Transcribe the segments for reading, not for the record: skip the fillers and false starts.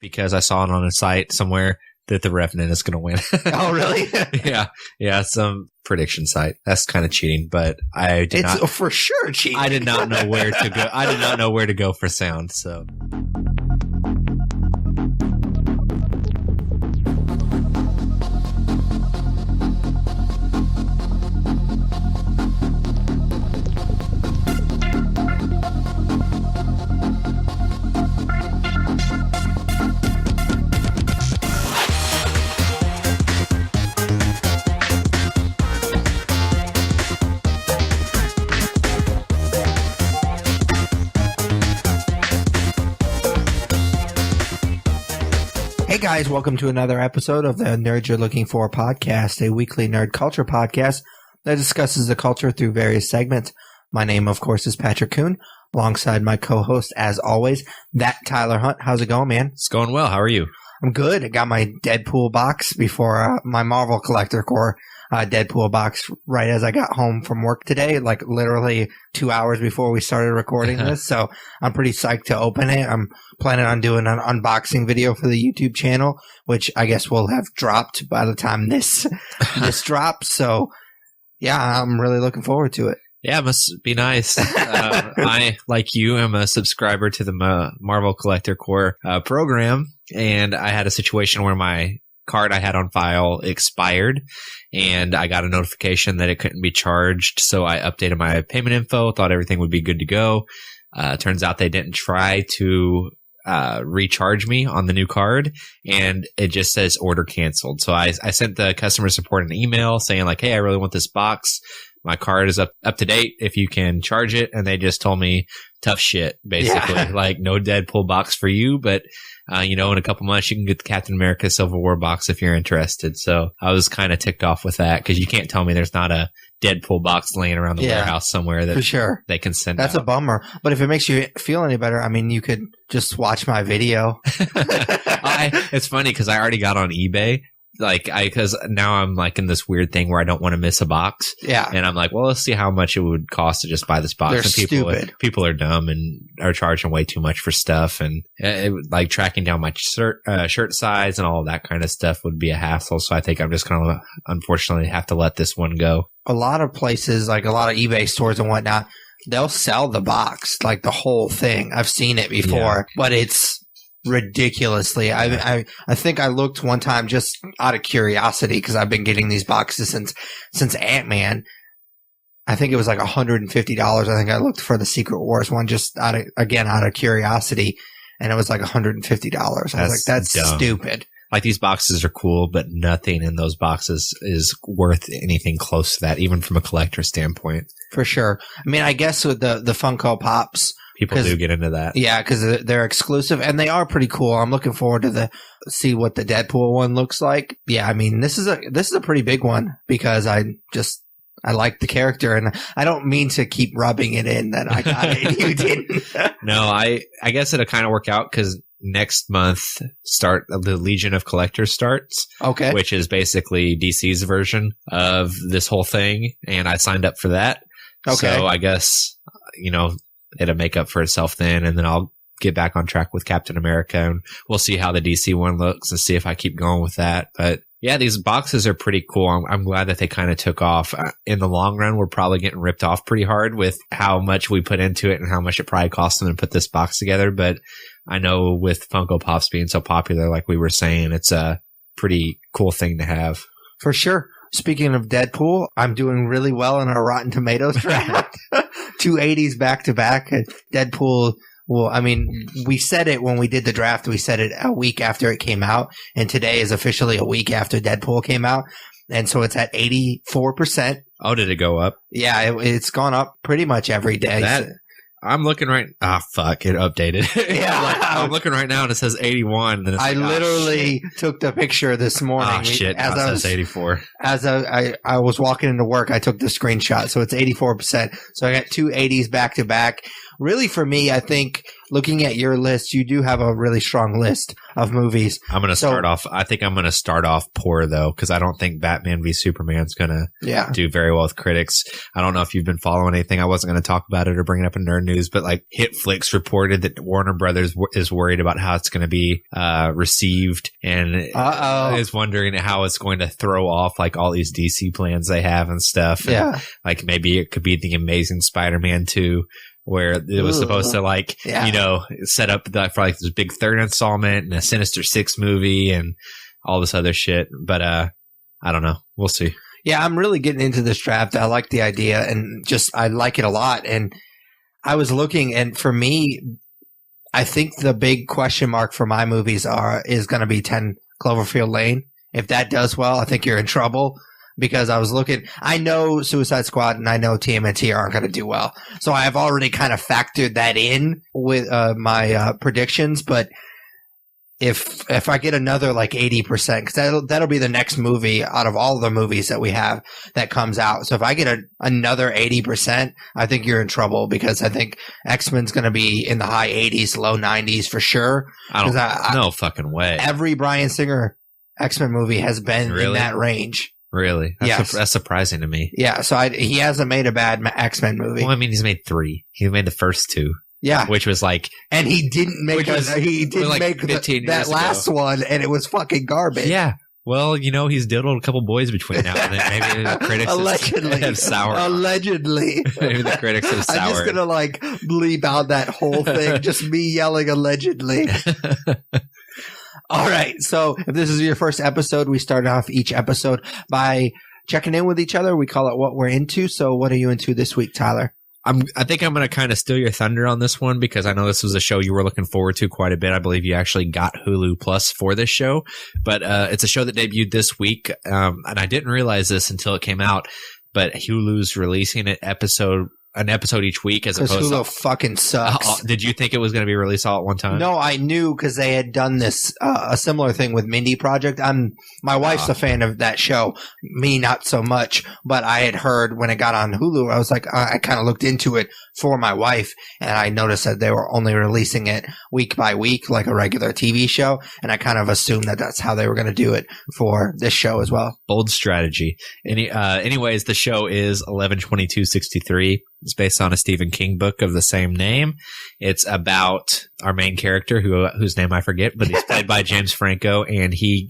because I saw it on a site somewhere that the Revenant is going to win. Oh, really? Yeah, some prediction site. That's kind of cheating, but It's for sure cheating. I did not know where to go. I did not know where to go for sound, so. Hey guys, welcome to another episode of the Nerd You're Looking For podcast, a weekly nerd culture podcast that discusses the culture through various segments. My name, of course, is Patrick Kuhn, alongside my co-host, as always, that Tyler Hunt. How's it going, man? It's going well. How are you? I'm good. I got my Deadpool box before my Marvel Collector Core Deadpool box right as I got home from work today, like literally 2 hours before we started recording this. So I'm pretty psyched to open it. I'm planning on doing an unboxing video for the YouTube channel, which I guess will have dropped by the time this drops. So yeah, I'm really looking forward to it. Yeah, it must be nice. I, like you, am a subscriber to the Marvel Collector Core program, and I had a situation where my card I had on file expired, and I got a notification that it couldn't be charged, so I updated my payment info, thought everything would be good to go. Turns out they didn't try to recharge me on the new card, and it just says order canceled. So I sent the customer support an email saying like, hey, I really want this box. My card is up to date if you can charge it. And they just told me tough shit, basically. Yeah. Like, no Deadpool box for you, but in a couple months you can get the Captain America Civil War box if you're interested. So I was kind of ticked off with that, because you can't tell me there's not a Deadpool box laying around the warehouse somewhere that for sure they can send That's out. A bummer. But if it makes you feel any better, I mean, you could just watch my video. It's funny because I already got on eBay. Because now I'm like in this weird thing where I don't want to miss a box. Yeah. And I'm like, well, let's see how much it would cost to just buy this box. They're and stupid. People are dumb and are charging way too much for stuff. And like tracking down my shirt size and all of that kind of stuff would be a hassle. So I think I'm just going to unfortunately have to let this one go. A lot of places, like a lot of eBay stores and whatnot, they'll sell the box, like the whole thing. I've seen it before, but it's ridiculously. I think I looked one time just out of curiosity, because I've been getting these boxes since Ant-Man. I think it was like $150. I think I looked for the Secret Wars one just out of curiosity, and it was like $150. I was like, that's dumb. Stupid. Like, these boxes are cool, but nothing in those boxes is worth anything close to that, even from a collector standpoint. For sure. I mean, I guess with the Funko Pops, people do get into that. Yeah, because they're exclusive and they are pretty cool. I'm looking forward to see what the Deadpool one looks like. Yeah, I mean, this is a pretty big one, because I like the character, and I don't mean to keep rubbing it in that I got it and you didn't. No, I guess it'll kind of work out, because next month the Legion of Collectors starts. Okay. Which is basically DC's version of this whole thing, and I signed up for that. Okay. So I guess, it'll make up for itself then, and then I'll get back on track with Captain America, and we'll see how the DC one looks and see if I keep going with that. But yeah, these boxes are pretty cool. I'm glad that they kind of took off. In the long run, we're probably getting ripped off pretty hard with how much we put into it and how much it probably cost them to put this box together. But I know with Funko Pops being so popular, like we were saying, it's a pretty cool thing to have. For sure. Speaking of Deadpool, I'm doing really well in our Rotten Tomatoes draft. 280s back to back. Deadpool. Well, I mean, we said it when we did the draft. We said it a week after it came out, and today is officially a week after Deadpool came out, and so it's at 84%. Oh, did it go up? Yeah, it's gone up pretty much every day. I'm looking right. Fuck! It updated. Yeah, I'm looking right now, and it says 81. Then it's I literally took the picture this morning. Oh shit! As it says 84. As I was walking into work, I took the screenshot, so it's 84%. So I got 280s back to back. really for me, I think looking at your list, you do have a really strong list of movies. I'm going to start off. I think I'm going to start off poor though, because I don't think Batman v Superman's going to do very well with critics. I don't know if you've been following anything. I wasn't going to talk about it or bring it up in Nerd News, but like HitFlix reported that Warner Brothers is worried about how it's going to be received, and is wondering how it's going to throw off like all these DC plans they have and stuff. And, like maybe it could be the Amazing Spider-Man 2. Where it was supposed to like, set up for like this big third installment and a Sinister Six movie and all this other shit. But, I don't know. We'll see. Yeah. I'm really getting into this draft. I like the idea and I like it a lot. And I was looking, and for me, I think the big question mark for my movies is going to be 10 Cloverfield Lane. If that does well, I think you're in trouble. Because I was looking, I know Suicide Squad and I know TMNT aren't going to do well. So I have already kind of factored that in with my predictions. But if I get another like 80%, because that'll be the next movie out of all the movies that we have that comes out. So if I get another 80%, I think you're in trouble, because I think X-Men's going to be in the high 80s, low 90s for sure. No fucking way. Every Bryan Singer X-Men movie has been in that range. Really? That's surprising to me. Yeah, so he hasn't made a bad X-Men movie. Well, I mean, he's made 3. He made the first 2. Yeah. Which was like... And he didn't make that last one, and it was fucking garbage. Yeah. Well, he's diddled a couple boys between now and then. Maybe the critics have soured. Allegedly. Maybe the critics have soured. I'm just going to bleep out that whole thing. Just me yelling allegedly. All right. So if this is your first episode, we start off each episode by checking in with each other. We call it what we're into. So what are you into this week, Tyler? I think I'm going to kind of steal your thunder on this one, because I know this was a show you were looking forward to quite a bit. I believe you actually got Hulu Plus for this show, but it's a show that debuted this week. And I didn't realize this until it came out, but Hulu's releasing an episode each week as opposed Hulu fucking sucks. Did you think it was going to be released all at one time? No, I knew, because they had done this a similar thing with Mindy Project. My wife's a fan of that show. Me, not so much. But I had heard when it got on Hulu, I was like, I kind of looked into it for my wife, and I noticed that they were only releasing it week by week, like a regular TV show. And I kind of assumed that that's how they were going to do it for this show as well. Bold strategy. Anyways, the show is 11/22/63. It's based on a Stephen King book of the same name. It's about our main character, whose name I forget, but he's played by James Franco, and he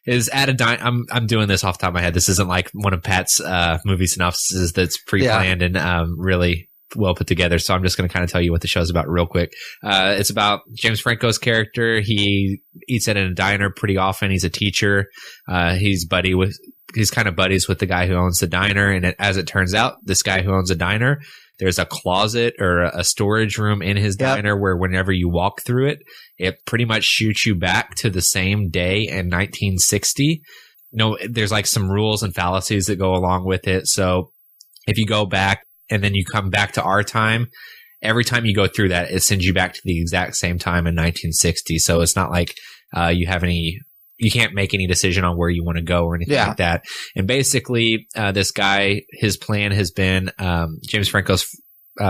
is at a I'm doing this off the top of my head. This isn't like one of Pat's movie synopsises that's pre-planned and really well put together. So I'm just going to kind of tell you what the show's about real quick. It's about James Franco's character. He eats at a diner pretty often. He's a teacher. He's kind of buddies with the guy who owns the diner. And as it turns out, this guy who owns a diner, there's a closet or a storage room in his diner where whenever you walk through it, it pretty much shoots you back to the same day in 1960. There's like some rules and fallacies that go along with it. So if you go back and then you come back to our time, every time you go through that, it sends you back to the exact same time in 1960. So it's not like you can't make any decision on where you want to go or anything like that. And basically, this guy, his plan has been James Franco's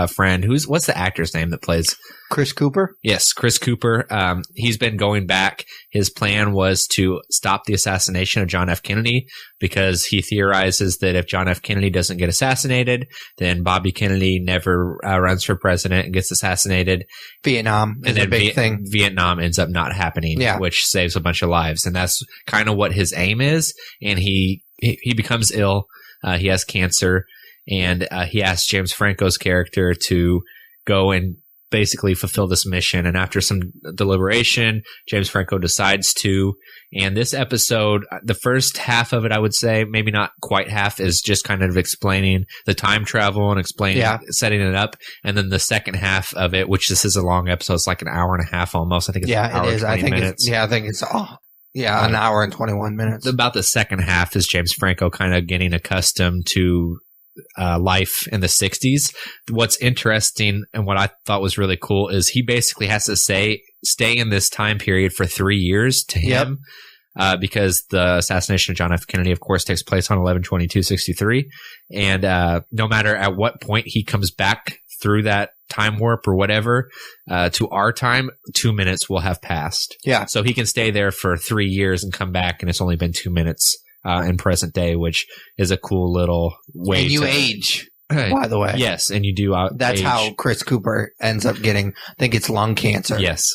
friend, what's the actor's name that plays Chris Cooper? Yes, Chris Cooper. He's been going back. His plan was to stop the assassination of John F. Kennedy, because he theorizes that if John F. Kennedy doesn't get assassinated, then Bobby Kennedy never runs for president and gets assassinated. Vietnam is a big thing. Vietnam ends up not happening, which saves a bunch of lives. And that's kind of what his aim is. And he becomes ill. He has cancer. And he asks James Franco's character to go and basically fulfill this mission. And after some deliberation, James Franco decides to. And this episode, the first half of it, I would say, maybe not quite half, is just kind of explaining the time travel and setting it up. And then the second half of it, which this is a long episode, it's like an hour and a half almost. I think it's an hour and 20 minutes. I think it's an hour and 21 minutes. About the second half is James Franco kind of getting accustomed to life in the 60s. What's interesting and what I thought was really cool is he basically has to stay in this time period for 3 years to him, because the assassination of John F. Kennedy, of course, takes place on 11/22/63. And no matter at what point he comes back through that time warp or whatever, to our time, 2 minutes will have passed. Yeah. So he can stay there for 3 years and come back, and it's only been 2 minutes in present day, which is a cool little way. And you age, by the way. Yes, and you do. That's age. how Chris Cooper ends up getting, I think it's lung cancer. Yes.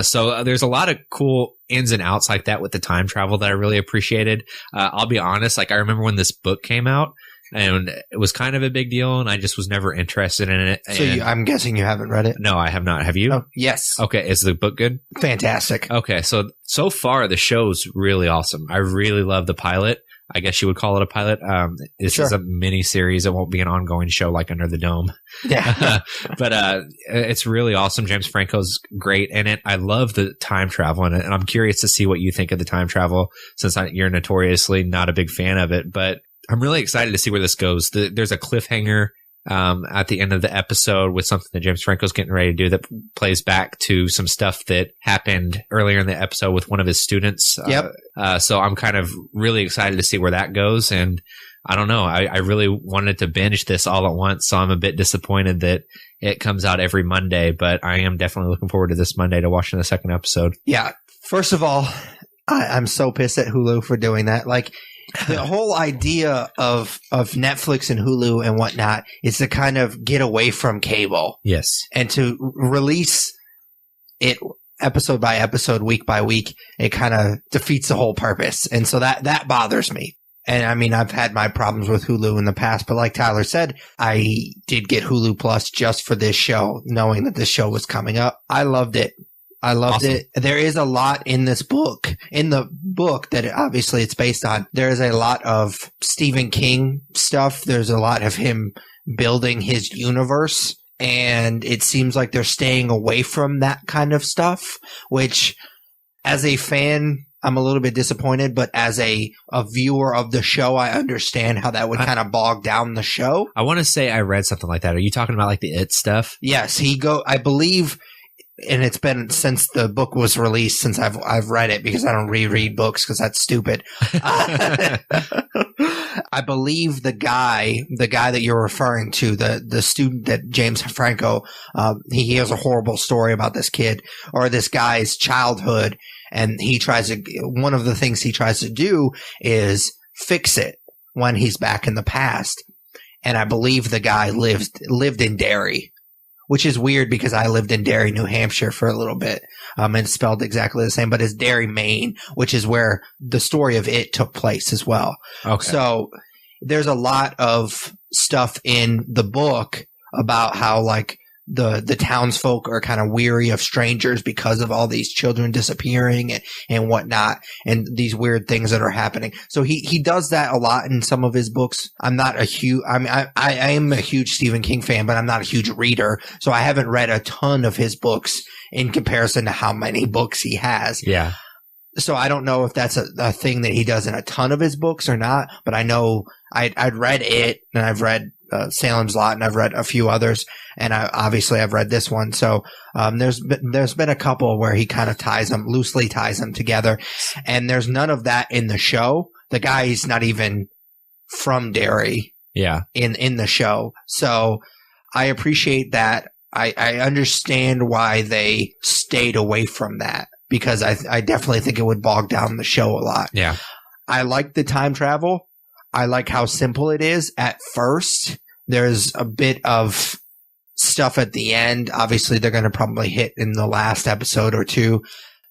So there's a lot of cool ins and outs like that with the time travel that I really appreciated. I'll be honest, like I remember when this book came out, and it was kind of a big deal, and I just was never interested in it. So I'm guessing you haven't read it? No, I have not. Have you? Oh, yes. Okay. Is the book good? Fantastic. Okay. So far, the show's really awesome. I really love the pilot. I guess you would call it a pilot. This is a mini series. It won't be an ongoing show like Under the Dome. Yeah. But it's really awesome. James Franco's great in it. I love the time travel in it. And I'm curious to see what you think of the time travel, since you're notoriously not a big fan of it. But I'm really excited to see where this goes. There's a cliffhanger at the end of the episode with something that James Franco's getting ready to do that plays back to some stuff that happened earlier in the episode with one of his students. Yep. So I'm kind of really excited to see where that goes. And I don't know. I really wanted to binge this all at once. So I'm a bit disappointed that it comes out every Monday, but I am definitely looking forward to this Monday to watching the second episode. Yeah. First of all, I'm so pissed at Hulu for doing that. Like, the whole idea of Netflix and Hulu and whatnot is to kind of get away from cable. Yes. And to release it episode by episode, week by week, it kind of defeats the whole purpose. And so that bothers me. And I mean, I've had my problems with Hulu in the past, but like Tyler said, I did get Hulu Plus just for this show, knowing that this show was coming up. I loved it. I loved it. There is a lot in this book, in the book that obviously it's based on. There is a lot of Stephen King stuff. There's a lot of him building his universe. And it seems like they're staying away from that kind of stuff, which as a fan, I'm a little bit disappointed, but as a viewer of the show, I understand how that would kind of bog down the show. I want to say I read something like that. Are you talking about like the It stuff? Yes, I believe, and it's been since the book was released since I've read it, because I don't reread books because that's stupid. I believe the guy that you're referring to, the student that James Franco, he has a horrible story about this kid or this guy's childhood. And one of the things he tries to do is fix it when he's back in the past. And I believe the guy lived in Derry, which is weird because I lived in Derry, New Hampshire for a little bit. And it's spelled exactly the same, but it's Derry, Maine, which is where the story of It took place as well. Okay. So there's a lot of stuff in the book about how like the townsfolk are kind of weary of strangers because of all these children disappearing and whatnot, and these weird things that are happening. So he does that a lot in some of his books. I am a huge Stephen King fan, but I'm not a huge reader. So I haven't read a ton of his books in comparison to how many books he has. Yeah. So I don't know if that's a thing that he does in a ton of his books or not, but I know I'd read It, and I've read Salem's Lot, and I've read a few others, and I've read this one. So there's been a couple where he kind of loosely ties them together, and there's none of that in the show. The guy's not even from Derry. Yeah. In the show. So I appreciate that. I understand why they stayed away from that, because I definitely think it would bog down the show a lot. Yeah. I like the time travel. I like how simple it is at first. There's a bit of stuff at the end. Obviously, they're going to probably hit in the last episode or two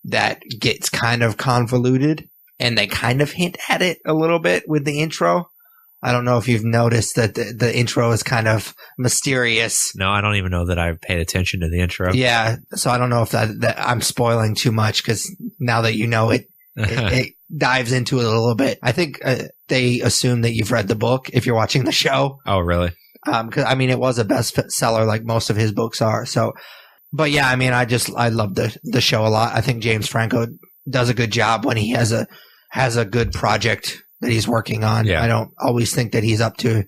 that gets kind of convoluted, and they kind of hint at it a little bit with the intro. I don't know if you've noticed that the intro is kind of mysterious. No, I don't even know that I've paid attention to the intro. Yeah. So I don't know if that I'm spoiling too much, because now that you know it, it dives into it a little bit. I think they assume that you've read the book if you're watching the show. Oh, really? Because I mean, it was a bestseller like most of his books are. So, but yeah, I mean, I love the show a lot. I think James Franco does a good job when he has a good project that he's working on. Yeah. I don't always think that he's up to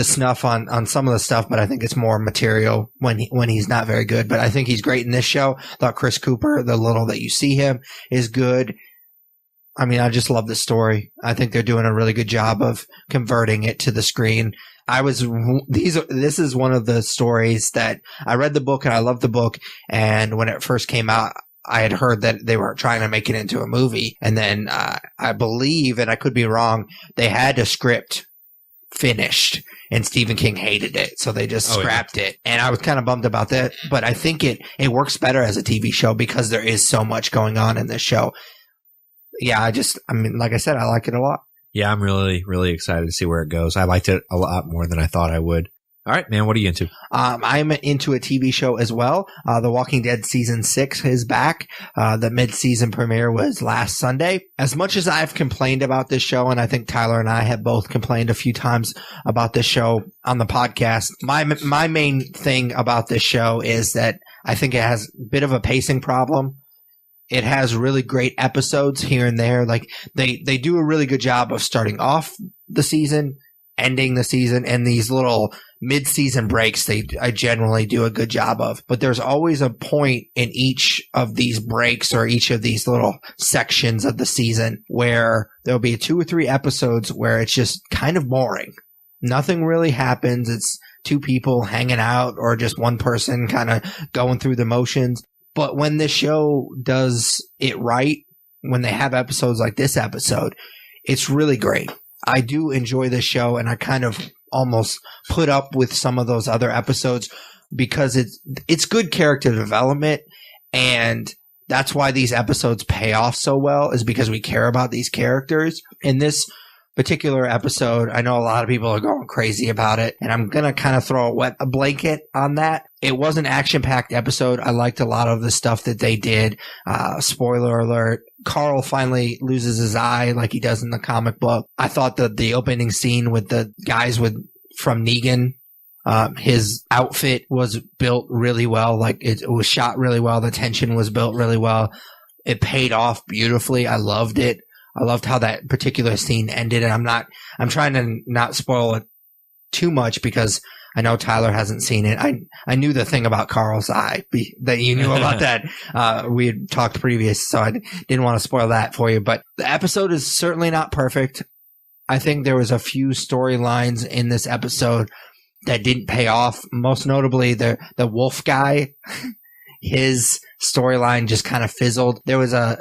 snuff on some of the stuff, but I think it's more material when he's not very good. But I think he's great in this show. Thought Chris Cooper, the little that you see him, is good. I mean, I just love the story. I think they're doing a really good job of converting it to the screen. This is one of the stories that I read the book and I loved the book. And when it first came out, I had heard that they were trying to make it into a movie. And then I believe, and I could be wrong, they had a script finished and Stephen King hated it. So they just scrapped it. And I was kind of bummed about that. But I think it works better as a TV show because there is so much going on in this show. Yeah, I mean, like I said, I like it a lot. Yeah, I'm really, really excited to see where it goes. I liked it a lot more than I thought I would. All right, man, what are you into? I'm into a TV show as well. The Walking Dead Season 6 is back. The mid-season premiere was last Sunday. As much as I've complained about this show, and I think Tyler and I have both complained a few times about this show on the podcast, my main thing about this show is that I think it has a bit of a pacing problem. It has really great episodes here and there. Like they do a really good job of starting off the season, ending the season, and these little mid-season breaks I generally do a good job of. But there's always a point in each of these breaks or each of these little sections of the season where there'll be 2 or 3 episodes where it's just kind of boring. Nothing really happens. It's 2 people hanging out or just one person kind of going through the motions. But when this show does it right, when they have episodes like this episode, it's really great. I do enjoy this show, and I kind of almost put up with some of those other episodes because it's good character development, and that's why these episodes pay off so well, is because we care about these characters. In this particular episode, I know a lot of people are going crazy about it, and I'm going to kind of throw a blanket on that. It was an action-packed episode. I liked a lot of the stuff that they did. Spoiler alert, Carl finally loses his eye like he does in the comic book. I thought that the opening scene with the guys from Negan, his outfit was built really well. Like it was shot really well. The tension was built really well. It paid off beautifully. I loved it. I loved how that particular scene ended, and I'm trying to not spoil it too much because I know Tyler hasn't seen it. I knew the thing about Carl's eye that you knew about that. We had talked previous, so I didn't want to spoil that for you, but the episode is certainly not perfect. I think there was a few storylines in this episode that didn't pay off. Most notably the wolf guy. His storyline just kind of fizzled. There was a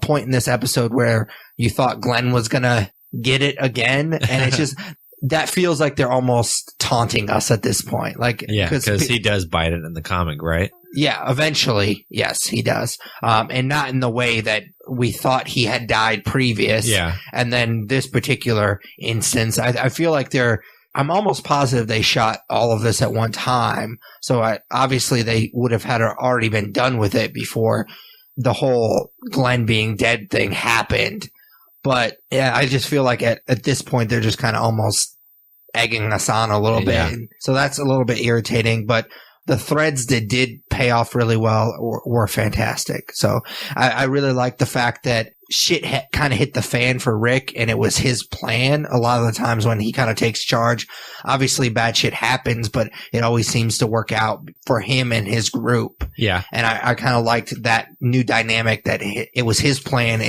point in this episode where you thought Glenn was going to get it again. And it's just, that feels like they're almost taunting us at this point. Like, yeah, because he does bite it in the comic, right? Yeah, eventually. Yes, he does. And not in the way that we thought he had died previous. Yeah. And then this particular instance, I feel like I'm almost positive they shot all of this at one time. So obviously they would have had already been done with it before the whole Glenn being dead thing happened. But yeah, I just feel like at this point, they're just kind of almost egging us on a little bit. So that's a little bit irritating, but the threads that did pay off really well were fantastic. So I really like the fact that shit kind of hit the fan for Rick, and it was his plan. A lot of the times when he kind of takes charge, obviously bad shit happens, but it always seems to work out for him and his group. Yeah. And I kind of liked that new dynamic that it was his plan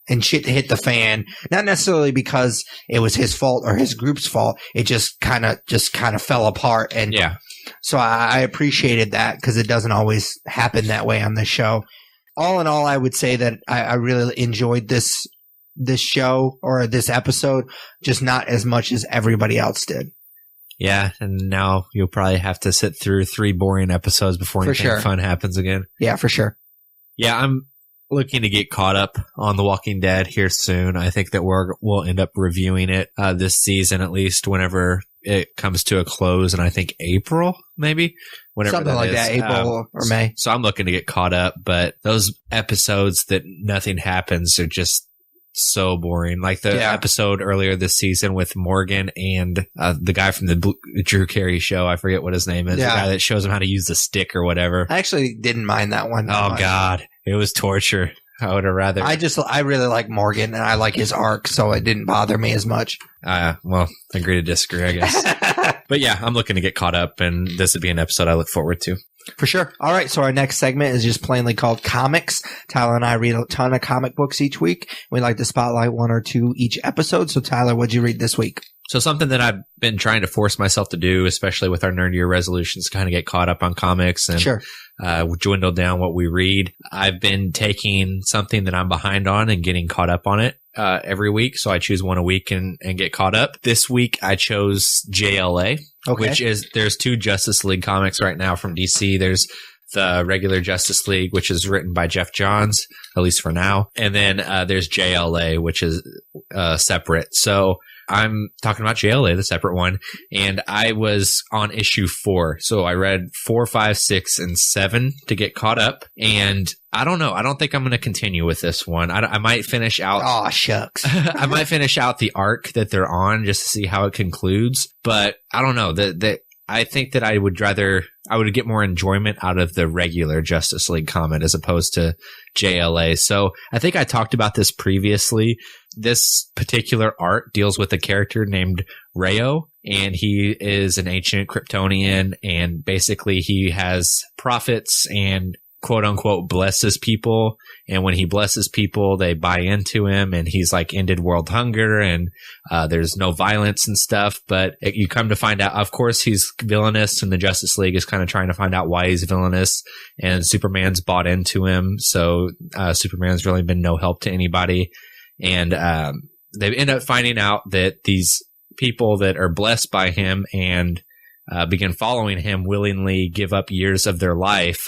and shit hit the fan, not necessarily because it was his fault or his group's fault. It just kind of fell apart. And yeah. So I appreciated that because it doesn't always happen that way on this show. All in all, I would say that I really enjoyed this show or this episode, just not as much as everybody else did. Yeah, and now you'll probably have to sit through 3 boring episodes before anything fun happens again. Yeah, for sure. Yeah, I'm looking to get caught up on The Walking Dead here soon. I think that we'll end up reviewing it this season, at least whenever it comes to a close, and I think April, maybe? Whenever something like that, April or May. So I'm looking to get caught up, but those episodes that nothing happens are just so boring. Like the episode earlier this season with Morgan and the guy from the Drew Carey show. I forget what his name is. The guy that shows him how to use the stick or whatever. I actually didn't mind that one. Oh, God. It was torture. I would have rather. I really like Morgan, and I like his arc, so it didn't bother me as much. Well, agree to disagree, I guess. But yeah, I'm looking to get caught up, and this would be an episode I look forward to. For sure. All right, so our next segment is just plainly called Comics. Tyler and I read a ton of comic books each week. We like to spotlight 1 or 2 each episode. So Tyler, what'd you read this week? So something that I've been trying to force myself to do, especially with our nerd year resolutions, kind of get caught up on comics and Sure. Dwindle down what we read. I've been taking something that I'm behind on and getting caught up on it every week. So I choose one a week and get caught up. This week I chose JLA, which is, there's 2 Justice League comics right now from DC. There's the regular Justice League, which is written by Jeff Johns, at least for now. And then there's JLA, which is separate. So I'm talking about JLA, the separate one, and I was on issue 4. So I read 4, 5, 6, and 7 to get caught up. And I don't know. I don't think I'm going to continue with this one. I might finish out. Oh, shucks. I might finish out the arc that they're on just to see how it concludes. But I don't know. I think that I would get more enjoyment out of the regular Justice League comic as opposed to JLA. So I think I talked about this previously. This particular art deals with a character named Rayo, and he is an ancient Kryptonian, and basically he has prophets and quote unquote blesses people. And when he blesses people, they buy into him, and he's like ended world hunger, and there's no violence and stuff. But you come to find out, of course, he's villainous, and the Justice League is kind of trying to find out why he's villainous, and Superman's bought into him. So Superman's really been no help to anybody. And they end up finding out that these people that are blessed by him and begin following him willingly give up years of their life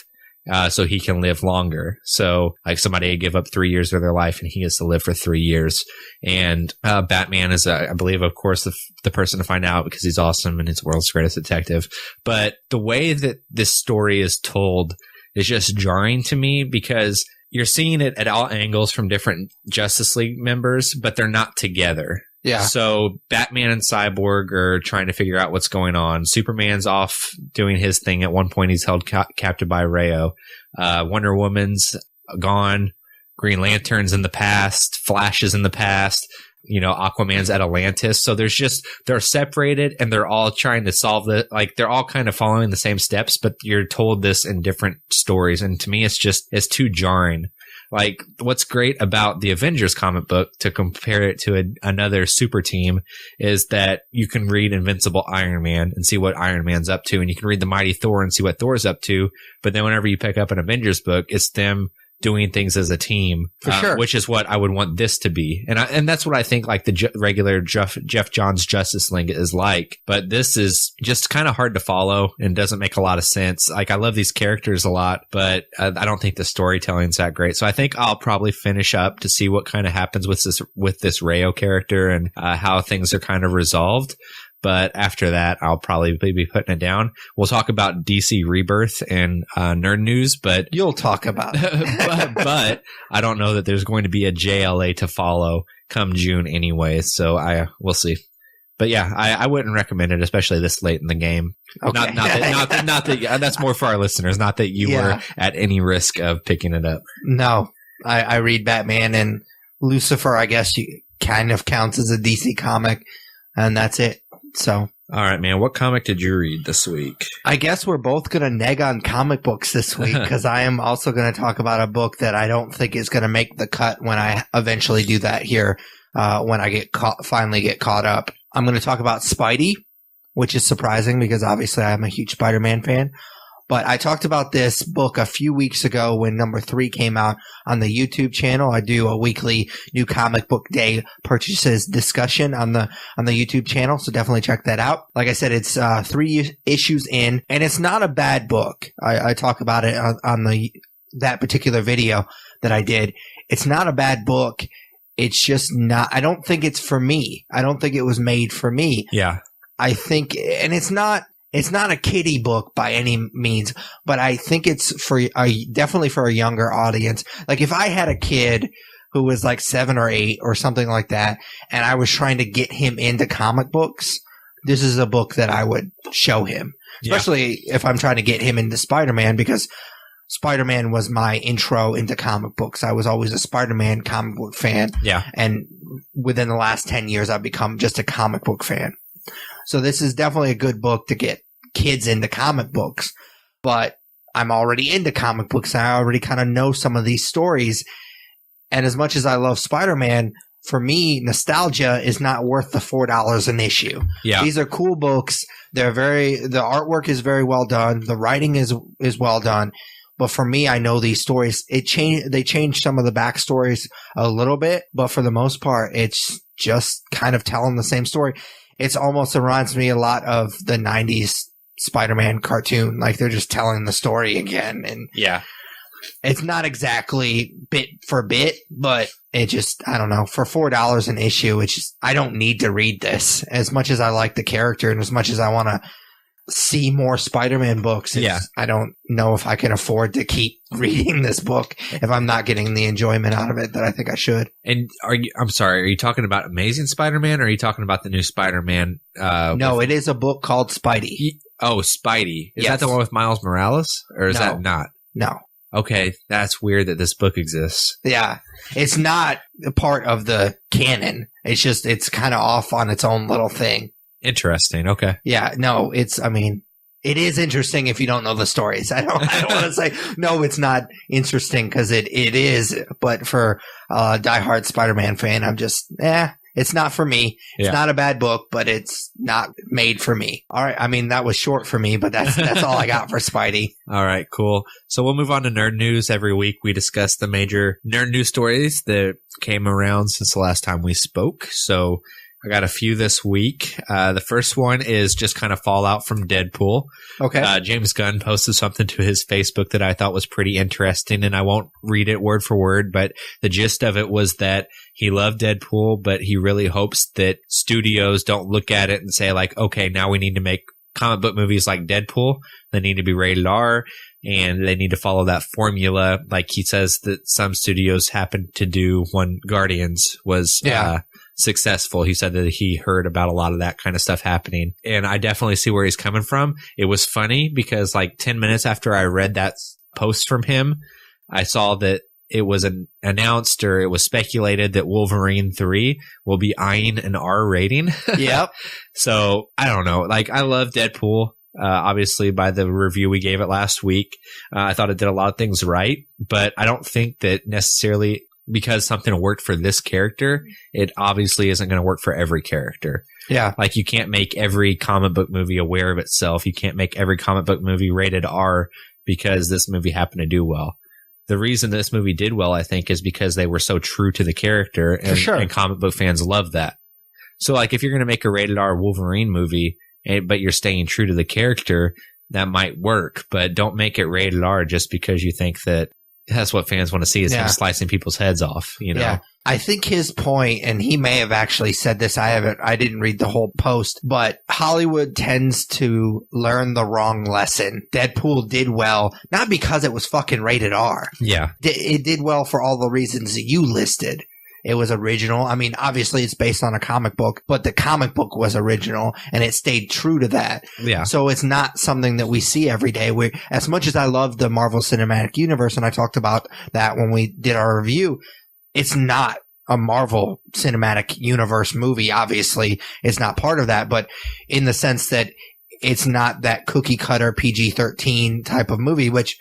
so he can live longer. So like somebody give up 3 years of their life and he gets to live for 3 years. And Batman is, I believe, of course, the person to find out because he's awesome and he's the world's greatest detective. But the way that this story is told is just jarring to me because you're seeing it at all angles from different Justice League members, but they're not together. Yeah. So Batman and Cyborg are trying to figure out what's going on. Superman's off doing his thing. At one point, he's held captive by Rayo. Wonder Woman's gone. Green Lantern's in the past. Flash is in the past. Aquaman's at Atlantis. So they're separated and they're all trying to solve they're all kind of following the same steps, but you're told this in different stories. And to me, it's too jarring. Like, what's great about the Avengers comic book, to compare it to another super team, is that you can read Invincible Iron Man and see what Iron Man's up to, and you can read the Mighty Thor and see what Thor's up to. But then whenever you pick up an Avengers book, it's them doing things as a team, for sure, which is what I would want this to be. And that's what I think like the regular Jeff Johns Justice League is like. But this is just kind of hard to follow and doesn't make a lot of sense. Like, I love these characters a lot, but I don't think the storytelling's that great. So I think I'll probably finish up to see what kind of happens with this Rayo character and how things are kind of resolved. But after that, I'll probably be putting it down. We'll talk about DC Rebirth and Nerd News, but you'll talk about it. but I don't know that there's going to be a JLA to follow come June anyway. So we'll see. But yeah, I wouldn't recommend it, especially this late in the game. Okay. Not that that's more for our listeners. Not that you were at any risk of picking it up. No, I read Batman and Lucifer. I guess you kind of counts as a DC comic, and that's it. So, all right, man. What comic did you read this week? I guess we're both going to neg on comic books this week because I am also going to talk about a book that I don't think is going to make the cut when I eventually do that here when I finally get caught up. I'm going to talk about Spidey, which is surprising because obviously I'm a huge Spider-Man fan. But I talked about this book a few weeks ago when number 3 came out on the YouTube channel. I do a weekly new comic book day purchases discussion on the YouTube channel. So definitely check that out. Like I said, it's 3 issues in, and it's not a bad book. I talk about it on that particular video that I did. It's not a bad book. It's just not, I don't think it's for me. I don't think it was made for me. Yeah. I think, and it's not a kiddie book by any means, but I think it's definitely for a younger audience. Like, if I had a kid who was like 7 or 8 or something like that, and I was trying to get him into comic books, this is a book that I would show him, especially if I'm trying to get him into Spider-Man, because Spider-Man was my intro into comic books. I was always a Spider-Man comic book fan. Yeah. And within the last 10 years, I've become just a comic book fan. So this is definitely a good book to get kids into comic books, but I'm already into comic books. And I already kind of know some of these stories. And as much as I love Spider-Man, for me, nostalgia is not worth the $4 an issue. Yeah. These are cool books. The artwork is very well done. The writing is well done. But for me, I know these stories, they changed some of the backstories a little bit, but for the most part, it's just kind of telling the same story. It almost reminds me a lot of the 90s Spider-Man cartoon. Like they're just telling the story again. And yeah, it's not exactly bit for bit, but it just, I don't know, for $4 an issue, it's just, I don't need to read this as much as I like the character and as much as I want to see more Spider-Man books. I don't know if I can afford to keep reading this book if I'm not getting the enjoyment out of it that I think I should. And are you talking about Amazing Spider-Man or are you talking about the new Spider-Man? No, it is a book called Spidey. Spidey. Is that the one with Miles Morales or is that not? No. Okay. That's weird that this book exists. Yeah. It's not a part of the canon. It's kind of off on its own little thing. Interesting. Okay. Yeah. No, it is interesting if you don't know the stories. I don't want to say, no, it's not interesting because it is. But for a diehard Spider-Man fan, I'm just, it's not for me. It's not a bad book, but it's not made for me. All right. I mean, that was short for me, but that's all I got for Spidey. All right, cool. So we'll move on to nerd news. Every week we discuss the major nerd news stories that came around since the last time we spoke. So I got a few this week. The first one is just kind of fallout from Deadpool. Okay. James Gunn posted something to his Facebook that I thought was pretty interesting, and I won't read it word for word, but the gist of it was that he loved Deadpool, but he really hopes that studios don't look at it and say like, okay, now we need to make comic book movies like Deadpool. They need to be rated R, and they need to follow that formula. Like he says that some studios happened to do when Guardians was successful. He said that he heard about a lot of that kind of stuff happening. And I definitely see where he's coming from. It was funny because like 10 minutes after I read that post from him, I saw that it was announced or it was speculated that Wolverine 3 will be eyeing an R rating. Yep. So I don't know. Like I love Deadpool. Obviously by the review we gave it last week, I thought it did a lot of things right, but I don't think that necessarily because something worked for this character, it obviously isn't going to work for every character. Yeah. Like you can't make every comic book movie aware of itself. You can't make every comic book movie rated R because this movie happened to do well. The reason this movie did well, I think, is because they were so true to the character and comic book fans love that. So like if you're going to make a rated R Wolverine movie, but you're staying true to the character, that might work, but don't make it rated R just because you think that that's what fans want to see is him slicing people's heads off, you know? Yeah. I think his point, and he may have actually said this, I didn't read the whole post, but Hollywood tends to learn the wrong lesson. Deadpool did well, not because it was fucking rated R. Yeah. It did well for all the reasons that you listed. It was original. I mean, obviously it's based on a comic book, but the comic book was original and it stayed true to that. Yeah. So it's not something that we see every day. As much as I love the Marvel Cinematic Universe, and I talked about that when we did our review, it's not a Marvel Cinematic Universe movie. Obviously, it's not part of that, but in the sense that it's not that cookie cutter PG-13 type of movie, which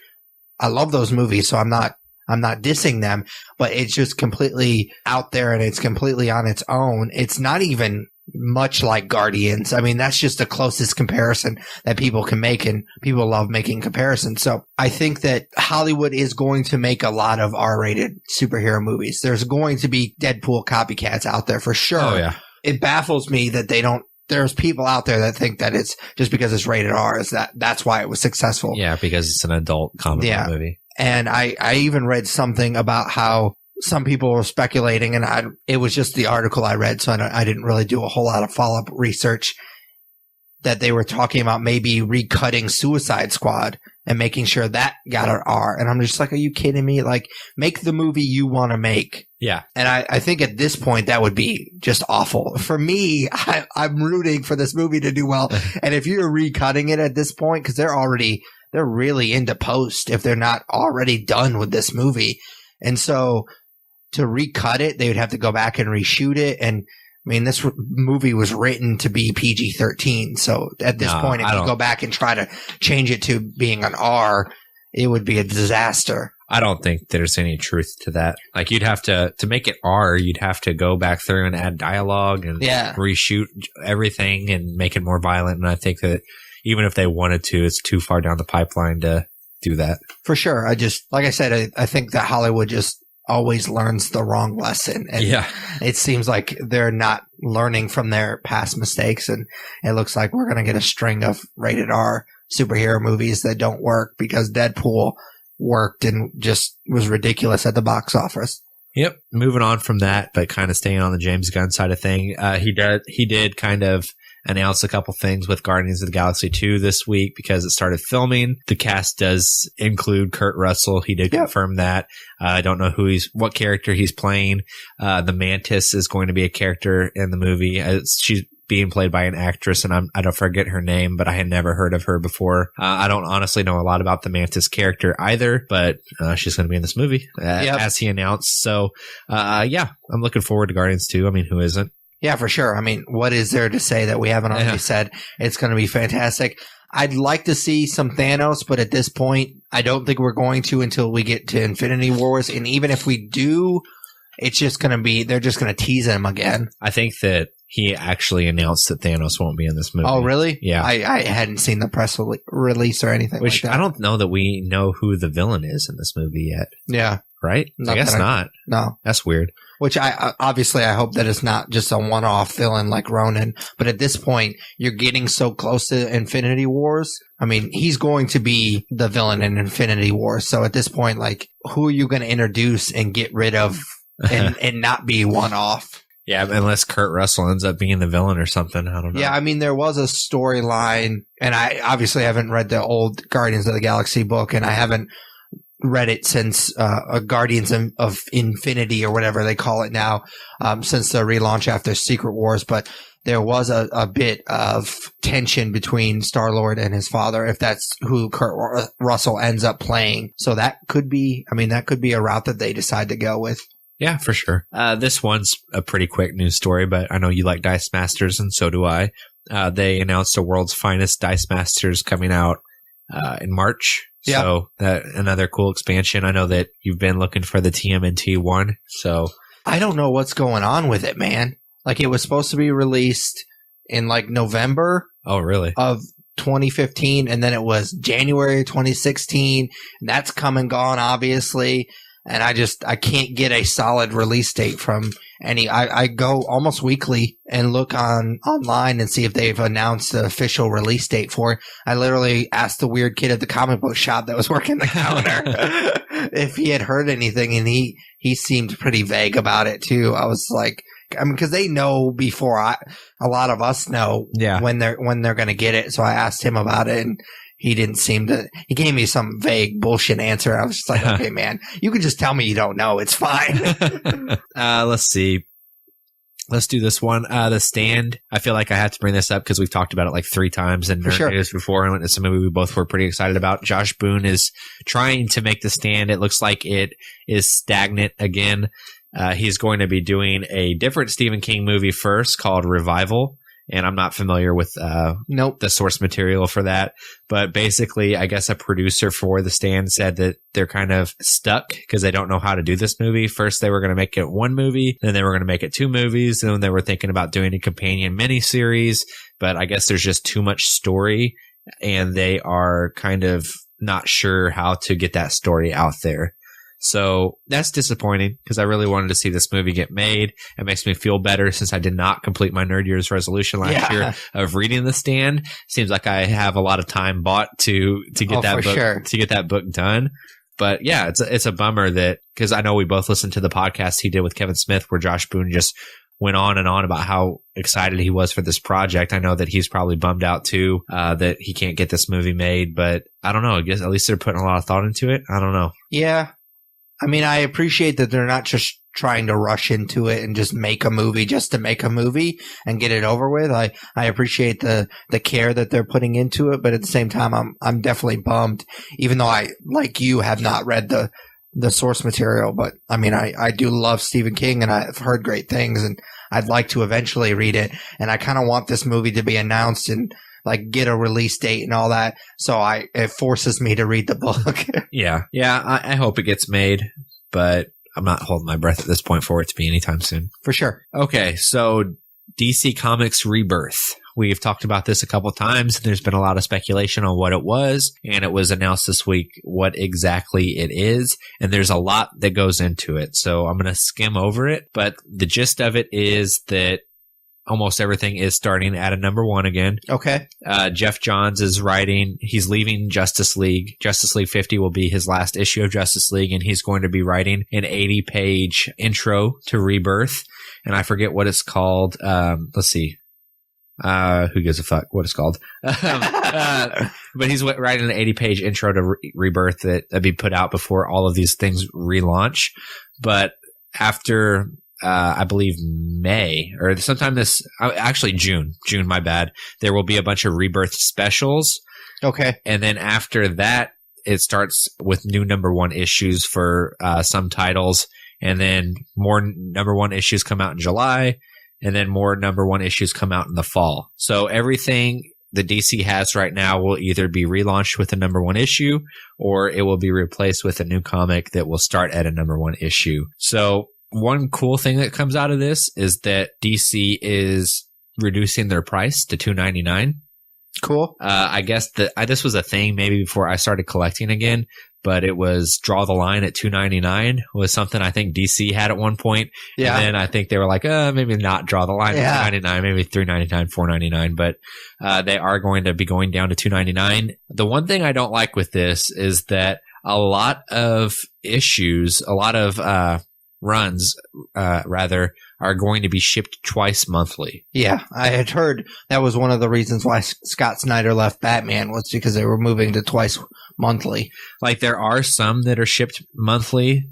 I love those movies. So I'm not dissing them, but it's just completely out there and it's completely on its own. It's not even much like Guardians. I mean, that's just the closest comparison that people can make, and people love making comparisons. So I think that Hollywood is going to make a lot of R-rated superhero movies. There's going to be Deadpool copycats out there for sure. Oh, yeah. It baffles me that there's people out there that think that it's just because it's rated R that's why it was successful. Yeah, because it's an adult comic book movie. And I even read something about how some people were speculating, and it was just the article I read, so I didn't really do a whole lot of follow-up research, that they were talking about maybe recutting Suicide Squad and making sure that got an R. And I'm just like, are you kidding me? Like, make the movie you want to make. Yeah. And I think at this point that would be just awful. For me, I'm rooting for this movie to do well. And if you're recutting it at this point, because they're really into post if they're not already done with this movie. And so to recut it, they would have to go back and reshoot it. And I mean, this movie was written to be PG-13. So at this point, if you go back and try to change it to being an R, it would be a disaster. I don't think there's any truth to that. Like, you'd have to make it R, you'd have to go back through and add dialogue and reshoot everything and make it more violent. And I think that even if they wanted to, it's too far down the pipeline to do that. For sure. Like I said, I think that Hollywood just always learns the wrong lesson. And it seems like they're not learning from their past mistakes. And it looks like we're going to get a string of rated R superhero movies that don't work because Deadpool worked and just was ridiculous at the box office. Yep. Moving on from that, but kind of staying on the James Gunn side of thing. He did kind of announce a couple things with Guardians of the Galaxy 2 this week because it started filming. The cast does include Kurt Russell. He did confirm that. I don't know what character he's playing. The Mantis is going to be a character in the movie. She's being played by an actress, and I don't forget her name, but I had never heard of her before. I don't honestly know a lot about the Mantis character either, but she's going to be in this movie as he announced. So, I'm looking forward to Guardians 2. I mean, who isn't? Yeah, for sure. I mean, what is there to say that we haven't already said? It's going to be fantastic. I'd like to see some Thanos, but at this point, I don't think we're going to until we get to Infinity Wars. And even if we do, it's just going to be, they're just going to tease him again. I think that he actually announced that Thanos won't be in this movie. Oh, really? Yeah. I hadn't seen the press release or anything like that. I don't know that we know who the villain is in this movie yet. Yeah. Right? I guess not. No. That's weird. Which I hope that it's not just a one-off villain like Ronan. But at this point, you're getting so close to Infinity Wars. I mean, he's going to be the villain in Infinity Wars. So at this point, like, who are you going to introduce and get rid of and not be one-off? Yeah, unless Kurt Russell ends up being the villain or something. I don't know. Yeah, I mean, there was a storyline, and I obviously haven't read the old Guardians of the Galaxy book, and I haven't read it since Guardians of Infinity or whatever they call it now, since the relaunch after Secret Wars. But there was a bit of tension between Star-Lord and his father, if that's who Kurt Russell ends up playing. So that could be a route that they decide to go with. Yeah, for sure. This one's a pretty quick news story, but I know you like Dice Masters, and so do I. They announced the world's finest Dice Masters coming out in March. Yep. So that another cool expansion. I know that you've been looking for the TMNT one. So I don't know what's going on with it, man. Like, it was supposed to be released in like November. Oh, really? Of 2015, and then it was January 2016, and that's come and gone, obviously. And I can't get a solid release date from any. I go almost weekly and look online and see if they've announced the official release date for it. I literally asked the weird kid at the comic book shop that was working the counter if he had heard anything, and he seemed pretty vague about it too. I was like, I mean, because they know before a lot of us know when they're going to get it. So I asked him about it, and he didn't seem to. He gave me some vague bullshit answer. I was just like, okay, man, you can just tell me you don't know. It's fine. Let's see. Let's do this one. The Stand. I feel like I have to bring this up because we've talked about it like 3 times in Nerd News before, and it's a movie we both were pretty excited about. Josh Boone is trying to make The Stand. It looks like it is stagnant again. He's going to be doing a different Stephen King movie first called Revival. And I'm not familiar with the source material for that. But basically, I guess a producer for The Stand said that they're kind of stuck because they don't know how to do this movie. First, they were going to make it 1 movie. Then they were going to make it 2 movies. Then they were thinking about doing a companion miniseries. But I guess there's just too much story. And they are kind of not sure how to get that story out there. So that's disappointing because I really wanted to see this movie get made. It makes me feel better since I did not complete my Nerd Year's resolution last year of reading The Stand. Seems like I have a lot of time bought to get that book to get that book done. But yeah, it's a bummer that because I know we both listened to the podcast he did with Kevin Smith where Josh Boone just went on and on about how excited he was for this project. I know that he's probably bummed out too that he can't get this movie made. But I don't know. I guess at least they're putting a lot of thought into it. I don't know. Yeah. I mean, I appreciate that they're not just trying to rush into it and just make a movie just to make a movie and get it over with. I appreciate the care that they're putting into it, but at the same time, I'm definitely bummed, even though I, like you, have not read the source material. But I mean, I do love Stephen King and I've heard great things and I'd like to eventually read it. And I kind of want this movie to be announced in like get a release date and all that. So it forces me to read the book. Yeah. I hope it gets made, but I'm not holding my breath at this point for it to be anytime soon. For sure. Okay, so DC Comics Rebirth. We've talked about this a couple of times. There's been a lot of speculation on what it was, and it was announced this week what exactly it is. And there's a lot that goes into it. So I'm going to skim over it. But the gist of it is that almost everything is starting at a number 1 again. Okay. Jeff Johns is writing. He's leaving Justice League. Justice League 50 will be his last issue of Justice League, and he's going to be writing an 80-page intro to Rebirth. And I forget what it's called. Let's see. Who gives a fuck what it's called? But he's writing an 80-page intro to Rebirth that'll be put out before all of these things relaunch. But after, I believe May or sometime actually June, my bad. There will be a bunch of Rebirth specials. Okay. And then after that, it starts with new number 1 issues for, some titles. And then more number 1 issues come out in July. And then more number 1 issues come out in the fall. So everything the DC has right now will either be relaunched with a number 1 issue, or it will be replaced with a new comic that will start at a number 1 issue. So one cool thing that comes out of this is that DC is reducing their price to $2.99. Cool. I guess this was a thing maybe before I started collecting again, but it was draw the line at $2.99 was something I think DC had at one point. Yeah. And then I think they were like, maybe not draw the line at $2.99, maybe $3.99, $4.99, but they are going to be going down to $2.99. The one thing I don't like with this is that a lot of issues, a lot of runs, are going to be shipped twice monthly. Yeah, I had heard that was one of the reasons why Scott Snyder left Batman was because they were moving to twice monthly. Like there are some that are shipped monthly,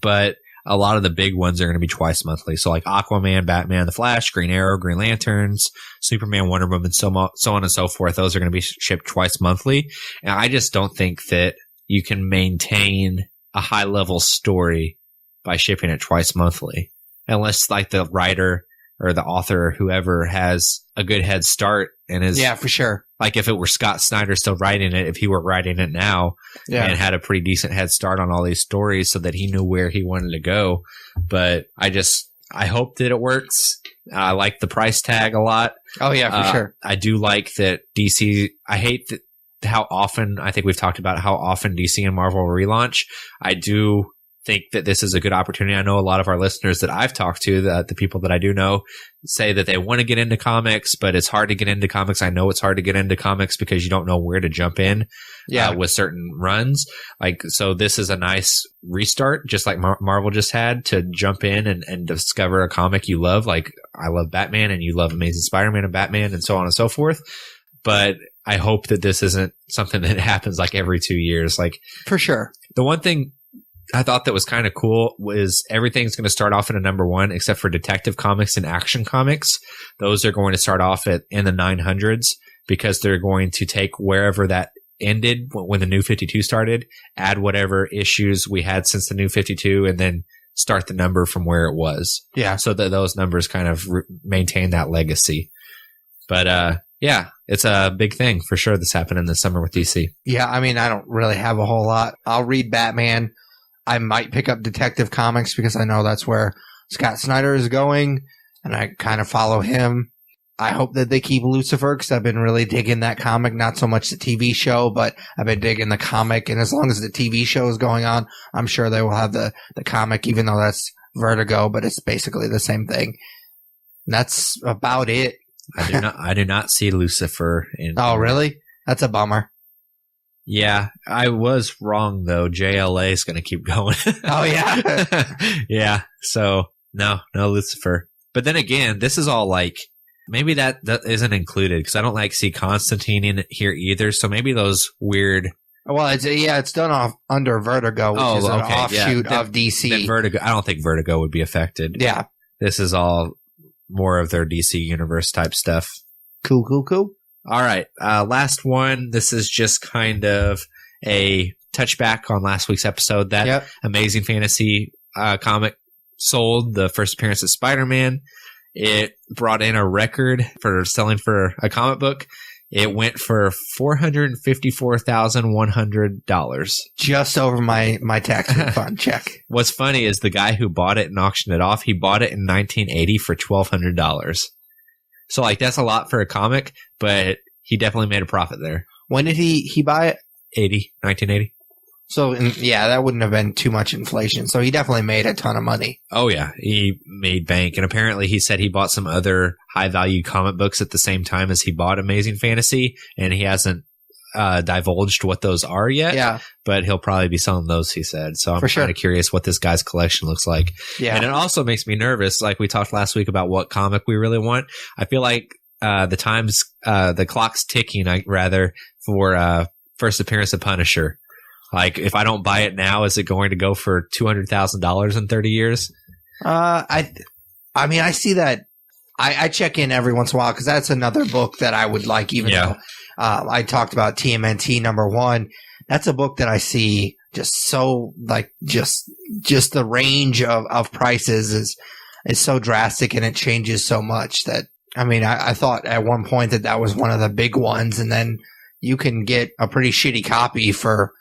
but a lot of the big ones are going to be twice monthly. So like Aquaman, Batman, The Flash, Green Arrow, Green Lanterns, Superman, Wonder Woman, so on and so forth. Those are going to be shipped twice monthly. And I just don't think that you can maintain a high level story by shipping it twice monthly. Unless like the writer or the author or whoever has a good head start and is. Yeah, for sure. Like if it were Scott Snyder still writing it, if he were writing it now and had a pretty decent head start on all these stories so that he knew where he wanted to go. But I hope that it works. I like the price tag a lot. Oh yeah, for sure. I do like that DC, I hate that how often, I think we've talked about how often DC and Marvel relaunch. I do think that this is a good opportunity. I know a lot of our listeners that I've talked to, the people that I do know, say that they want to get into comics, but it's hard to get into comics. I know it's hard to get into comics because you don't know where to jump in with certain runs. Like, so this is a nice restart, just like Marvel just had, to jump in and discover a comic you love. Like I love Batman and you love Amazing Spider-Man and Batman and so on and so forth. But I hope that this isn't something that happens like every 2 years. Like for sure. The one thing I thought that was kind of cool was everything's going to start off in a number 1 except for Detective Comics and Action Comics. Those are going to start off in the 900s because they're going to take wherever that ended when the New 52 started, add whatever issues we had since the New 52, and then start the number from where it was. Yeah. So that those numbers kind of maintain that legacy. But yeah, it's a big thing for sure that's happening this summer with DC. Yeah, I mean, I don't really have a whole lot. I'll read Batman. I might pick up Detective Comics because I know that's where Scott Snyder is going, and I kind of follow him. I hope that they keep Lucifer because I've been really digging that comic, not so much the TV show, but I've been digging the comic. And as long as the TV show is going on, I'm sure they will have the comic, even though that's Vertigo, but it's basically the same thing. And that's about it. I do not see Lucifer in. Oh, really? That's a bummer. Yeah, I was wrong though. JLA is going to keep going. Oh yeah. Yeah. So no Lucifer. But then again, this is all like, maybe that isn't included because I don't like see Constantine in here either. So maybe those weird. Well, it's done under Vertigo, which is an offshoot of DC. Then Vertigo. I don't think Vertigo would be affected. Yeah. This is all more of their DC universe type stuff. Cool. All right. Last one. This is just kind of a touchback on last week's episode. That Amazing Fantasy comic sold the first appearance of Spider-Man. It brought in a record for selling for a comic book. It went for $454,100. Just over my tax refund check. What's funny is the guy who bought it and auctioned it off, he bought it in 1980 for $1,200. So, like, that's a lot for a comic, but he definitely made a profit there. When did he buy it? 1980. So, yeah, that wouldn't have been too much inflation. So he definitely made a ton of money. Oh, yeah. He made bank. And apparently he said he bought some other high-value comic books at the same time as he bought Amazing Fantasy, and he hasn't divulged what those are yet. Yeah. But he'll probably be selling those, he said. So I'm For sure. kind of curious what this guy's collection looks like. Yeah. And it also makes me nervous, like we talked last week about what comic we really want. I feel like the clock's ticking, for first appearance of Punisher. Like, if I don't buy it now, is it going to go for $200,000 in 30 years? I mean, I see that. I check in every once in a while because that's another book that I would like, even though I talked about TMNT #1. That's a book that I see just so, like, just the range of prices is so drastic and it changes so much that, I mean, I thought at one point that was one of the big ones, and then you can get a pretty shitty copy for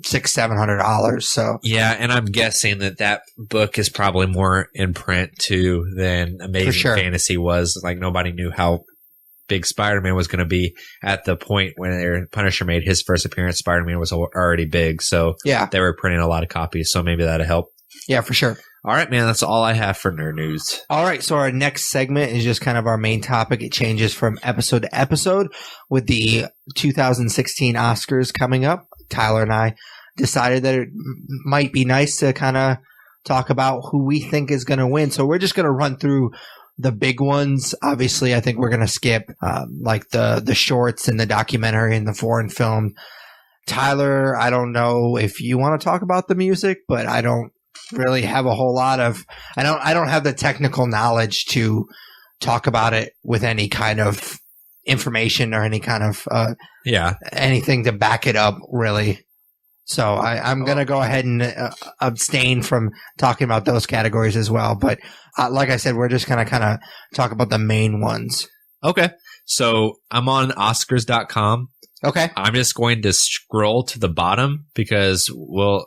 $600-700. So yeah, and I'm guessing that book is probably more in print too than Amazing Fantasy was. Like, nobody knew how big Spider-Man was going to be at the point when Punisher made his first appearance. Spider-Man was already big, so yeah, they were printing a lot of copies. So maybe that'll help. Yeah, for sure. All right, man, that's all I have for nerd news. All right, so our next segment is just kind of our main topic. It changes from episode to episode with the 2016 Oscars coming up. Tyler and I decided that it might be nice to kind of talk about who we think is going to win. So we're just going to run through the big ones. Obviously, I think we're going to skip like the shorts and the documentary and the foreign film. Tyler, I don't know if you want to talk about the music, but I don't really have a whole lot of I don't have the technical knowledge to talk about it with any kind of information or any kind of anything to back it up, really. So I'm going to go ahead and abstain from talking about those categories as well. But like I said, we're just going to kind of talk about the main ones. Okay. So I'm on Oscars.com. Okay. I'm just going to scroll to the bottom because,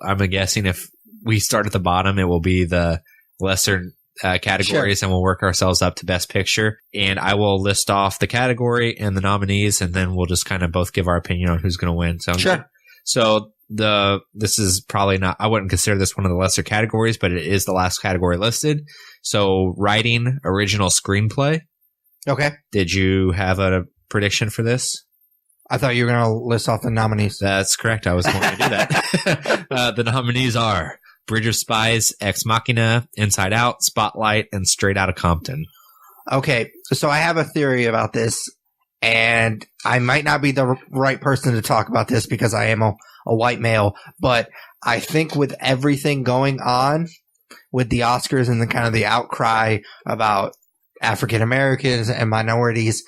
I'm guessing if we start at the bottom, it will be the lesser categories, and we'll work ourselves up to Best Picture. And I will list off the category and the nominees, and then we'll just kind of both give our opinion on who's going to win. So sure. So this is probably not, I wouldn't consider this one of the lesser categories, but it is the last category listed. So writing, original screenplay. Okay. Did you have a prediction for this? I thought you were going to list off the nominees. That's correct. I was going to do that. The nominees are Bridge of Spies, Ex Machina, Inside Out, Spotlight, and Straight Outta Compton. Okay. So I have a theory about this, and I might not be the right person to talk about this because I am a white male, but I think with everything going on with the Oscars and the kind of the outcry about African Americans and minorities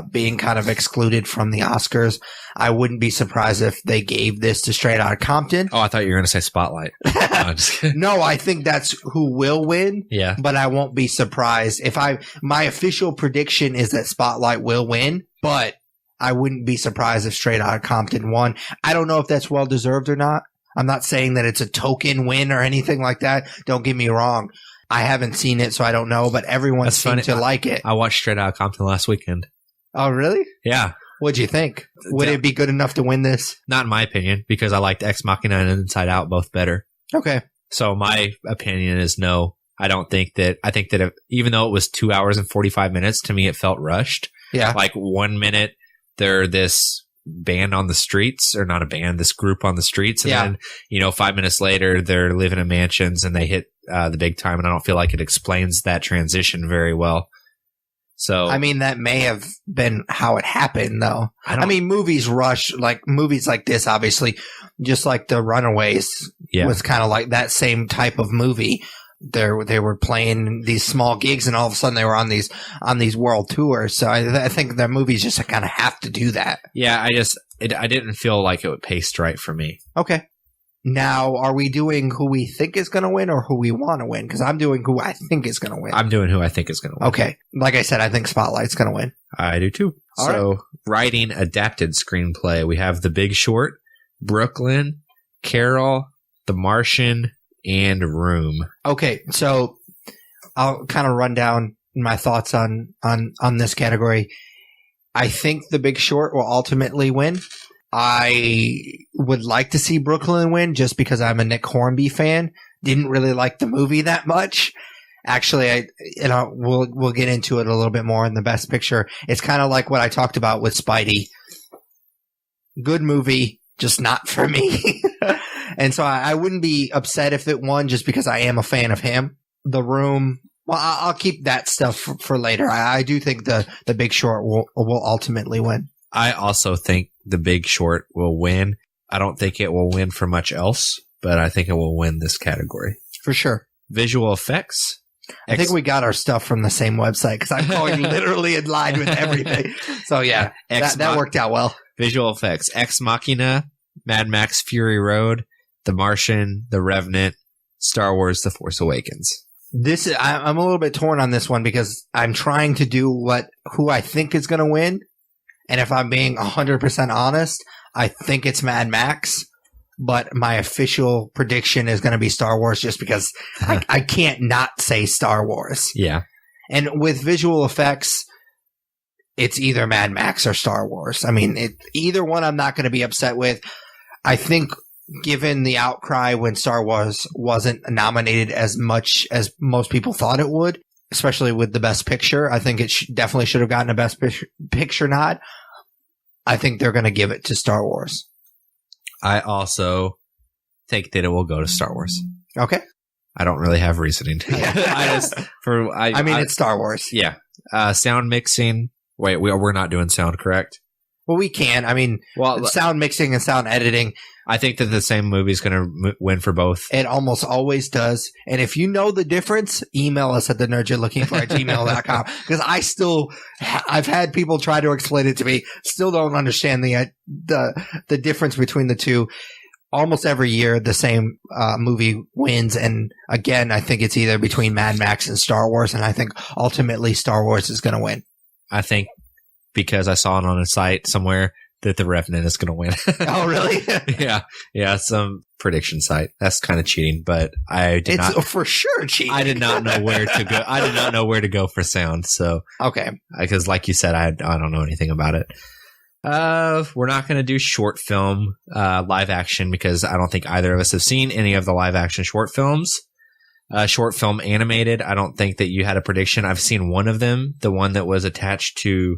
being kind of excluded from the Oscars, I wouldn't be surprised if they gave this to Straight Outta Compton. Oh, I thought you were going to say Spotlight. No, just kidding. No, I think that's who will win. Yeah. But I won't be surprised if my official prediction is that Spotlight will win, but I wouldn't be surprised if Straight Outta Compton won. I don't know if that's well deserved or not. I'm not saying that it's a token win or anything like that. Don't get me wrong. I haven't seen it, so I don't know, but everyone seemed to like it. I watched Straight Outta Compton last weekend. Oh, really? Yeah. What'd you think? Would it be good enough to win this? Not in my opinion, because I liked Ex Machina and Inside Out both better. Okay. So my opinion is no. I don't think that. I think that even though it was 2 hours and 45 minutes, to me it felt rushed. Yeah. Like 1 minute, they're this band on the streets, or not a band, this group on the streets. And then, 5 minutes later, they're living in mansions and they hit the big time. And I don't feel like it explains that transition very well. So, I mean, that may have been how it happened, though. I mean, movies rush, like movies like this, obviously, just like The Runaways was kind of like that same type of movie. They were playing these small gigs, and all of a sudden they were on these world tours. So I think the movies just kind of have to do that. Yeah, I didn't feel like it paced right for me. Okay. Now, are we doing who we think is going to win or who we want to win? Because I'm doing who I think is going to win. I'm doing who I think is going to win. Okay. Like I said, I think Spotlight's going to win. I do too. Writing adapted screenplay. We have The Big Short, Brooklyn, Carol, The Martian, and Room. Okay, so I'll kind of run down my thoughts on this category. I think The Big Short will ultimately win. I would like to see Brooklyn win just because I'm a Nick Hornby fan. Didn't really like the movie that much. Actually, we'll get into it a little bit more in the Best Picture. It's kind of like what I talked about with Spidey. Good movie, just not for me. And so I wouldn't be upset if it won just because I am a fan of him. The Room, well, I'll keep that stuff for later. I do think the Big Short will ultimately win. I also think The Big Short will win. I don't think it will win for much else, but I think it will win this category. For sure. Visual effects. I think we got our stuff from the same website because I'm going literally in line with everything. So yeah, that worked out well. Visual effects. Ex Machina, Mad Max Fury Road, The Martian, The Revenant, Star Wars The Force Awakens. I'm a little bit torn on this one because I'm trying to do who I think is going to win. And if I'm being 100% honest, I think it's Mad Max. But my official prediction is going to be Star Wars just because I can't not say Star Wars. Yeah. And with visual effects, it's either Mad Max or Star Wars. I mean, either one I'm not going to be upset with. I think given the outcry when Star Wars wasn't nominated as much as most people thought it would, especially with the Best Picture, I think it definitely should have gotten a Best Picture nod. I think they're going to give it to Star Wars. I also think that it will go to Star Wars. Okay. I don't really have reasoning. I mean, it's Star Wars. Yeah. Sound mixing. Wait, we're not doing sound, correct? Well, we can. I mean, sound mixing and sound editing. I think that the same movie is going to win for both. It almost always does. And if you know the difference, email us at thenerdyourlooking.for@gmail.com because I've had people try to explain it to me. Still don't understand the difference between the two. Almost every year, the same movie wins. And again, I think it's either between Mad Max and Star Wars. And I think ultimately Star Wars is going to win. I think because I saw it on a site somewhere that The Revenant is going to win. Oh, really? Yeah. Some prediction site. That's kind of cheating, but it's for sure cheating. I did not know where to go. I did not know where to go for sound. So, okay. Because like you said, I don't know anything about it. We're not going to do short film, live action because I don't think either of us have seen any of the live action short films. Short film animated. I don't think that you had a prediction. I've seen one of them, the one that was attached to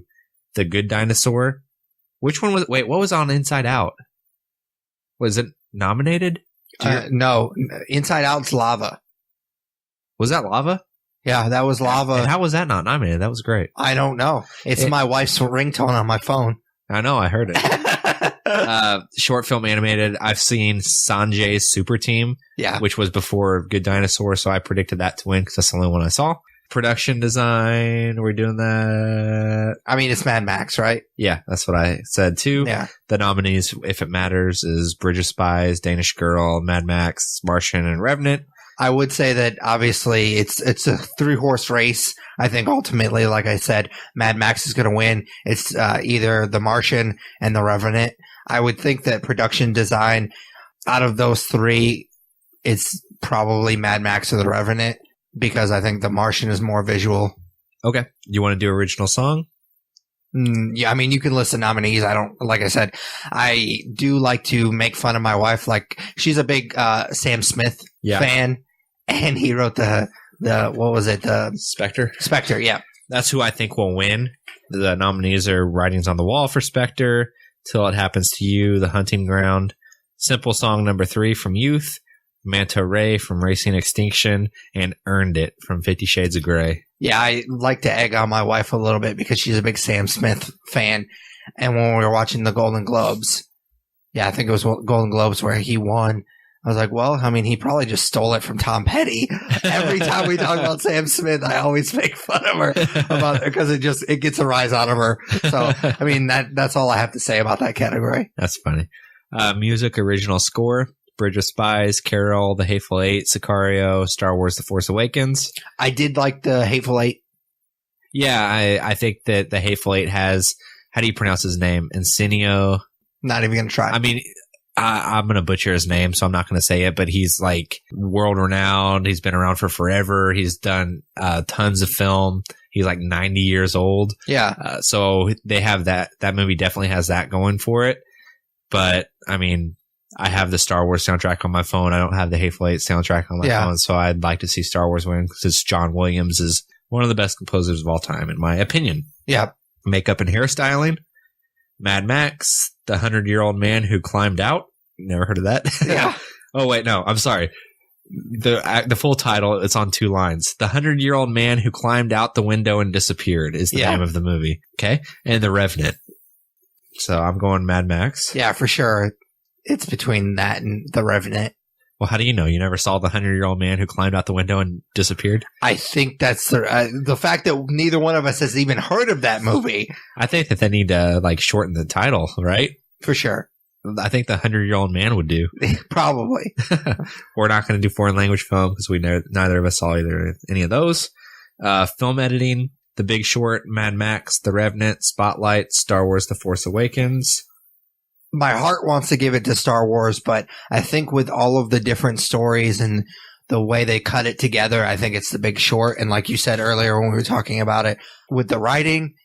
The Good Dinosaur. Which one was? Wait, what was on Inside Out? Was it nominated? No, Inside Out's Lava. Was that Lava? Yeah, that was Lava. And how was that not nominated? That was great. I don't know. It's my wife's ringtone on my phone. I know. I heard it. Short film animated. I've seen Sanjay's Super Team, which was before Good Dinosaur, so I predicted that to win because that's the only one I saw. Production design, are we doing that? I mean, it's Mad Max, right? Yeah, that's what I said too. Yeah. The nominees, if it matters, is Bridge of Spies, Danish Girl, Mad Max, Martian, and Revenant. I would say that obviously it's a 3-horse race. I think ultimately, like I said, Mad Max is going to win. It's either The Martian and The Revenant. I would think that production design, out of those three, it's probably Mad Max or The Revenant. Because I think The Martian is more visual. Okay. You want to do original song? Yeah, I mean, you can list the nominees. Like I said, I do like to make fun of my wife. Like, she's a big Sam Smith fan. And he wrote what was it? The Spectre? Spectre, yeah. That's who I think will win. The nominees are Writings on the Wall for Spectre, Till It Happens to You, The Hunting Ground, Simple Song Number 3 from Youth, Manta Ray from Racing Extinction, and Earned It from 50 Shades of Grey. Yeah, I like to egg on my wife a little bit because she's a big Sam Smith fan. And when we were watching the Golden Globes, I think it was Golden Globes where he won. I was like, well, I mean, he probably just stole it from Tom Petty. Every time we talk about Sam Smith, I always make fun of her about it because it gets a rise out of her. So, I mean, that's all I have to say about that category. That's funny. Music original score. Bridge of Spies, Carol, The Hateful Eight, Sicario, Star Wars The Force Awakens. I did like The Hateful Eight. Yeah, I think that The Hateful Eight has, how do you pronounce his name? Encinio. Not even going to try. I mean, I'm going to butcher his name, so I'm not going to say it, but he's like world renowned. He's been around for forever. He's done tons of film. He's like 90 years old. Yeah. So they have that movie definitely has that going for it. But I mean, I have the Star Wars soundtrack on my phone. I don't have the Hateful Eight soundtrack on my phone. So I'd like to see Star Wars win because John Williams is one of the best composers of all time, in my opinion. Yeah. Makeup and hairstyling. Mad Max, the 100-year-old man who climbed out. Never heard of that. Yeah. Oh, wait, no, I'm sorry. The full title, it's on 2 lines. The 100-year-old man who climbed out the window and disappeared is the name of the movie. Okay. And The Revenant. So I'm going Mad Max. Yeah, for sure. It's between that and The Revenant. Well, how do you know? You never saw the 100-year-old man who climbed out the window and disappeared? I think that's the fact that neither one of us has even heard of that movie. I think that they need to like shorten the title, right? For sure. I think the 100-year-old man would do. Probably. We're not going to do foreign language film because we know neither of us saw any of those. Film editing, The Big Short, Mad Max, The Revenant, Spotlight, Star Wars, The Force Awakens. My heart wants to give it to Star Wars, but I think with all of the different stories and the way they cut it together, I think it's The Big Short. And like you said earlier when we were talking about it, with the writing,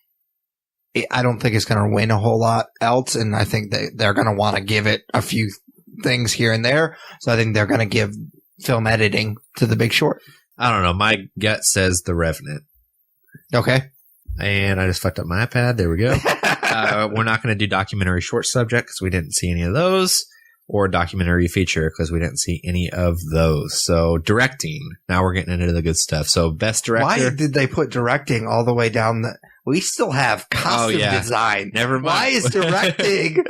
I don't think it's going to win a whole lot else. And I think they're going to want to give it a few things here and there. So I think they're going to give film editing to The Big Short. I don't know. My gut says The Revenant. Okay. And I just fucked up my iPad. There we go. We're not going to do documentary short subject because we didn't see any of those, or documentary feature because we didn't see any of those. So directing. Now we're getting into the good stuff. So best director. Why did they put directing all the way down the... We still have costume design. Never mind. Why is directing?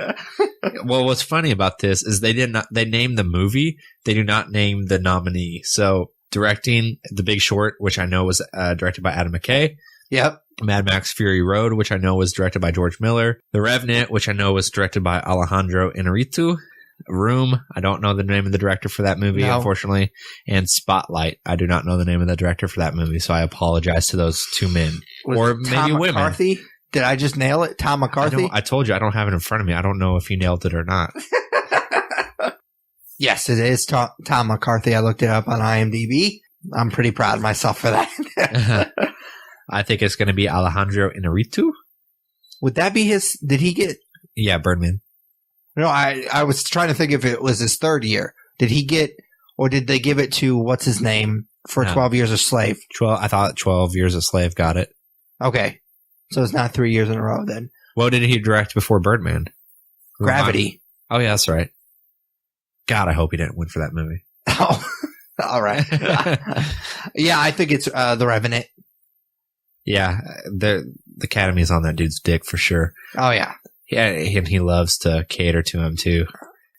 Well, what's funny about this is they named the movie. They do not name the nominee. So directing, The Big Short, which I know was directed by Adam McKay. Yep. Mad Max Fury Road, which I know was directed by George Miller. The Revenant, which I know was directed by Alejandro Inarritu. Room, I don't know the name of the director for that movie, unfortunately. And Spotlight, I do not know the name of the director for that movie, so I apologize to those 2 men. Or maybe Tom women. McCarthy? Did I just nail it? Tom McCarthy? I told you, I don't have it in front of me. I don't know if you nailed it or not. Yes, it is Tom McCarthy. I looked it up on IMDb. I'm pretty proud of myself for that. I think it's going to be Alejandro Inarritu. Would that be his... Did he get... Yeah, Birdman. No, I was trying to think if it was his 3rd year. Did he get... Or did they give it to... What's his name? For 12 Years a Slave. I thought 12 Years a Slave got it. Okay. So it's not 3 years in a row then. What did he direct before Birdman? Gravity. Oh, yeah, that's right. God, I hope he didn't win for that movie. Oh, all right. Yeah, I think it's The Revenant. Yeah, the Academy's on that dude's dick for sure. Oh, yeah. Yeah, and he loves to cater to him, too.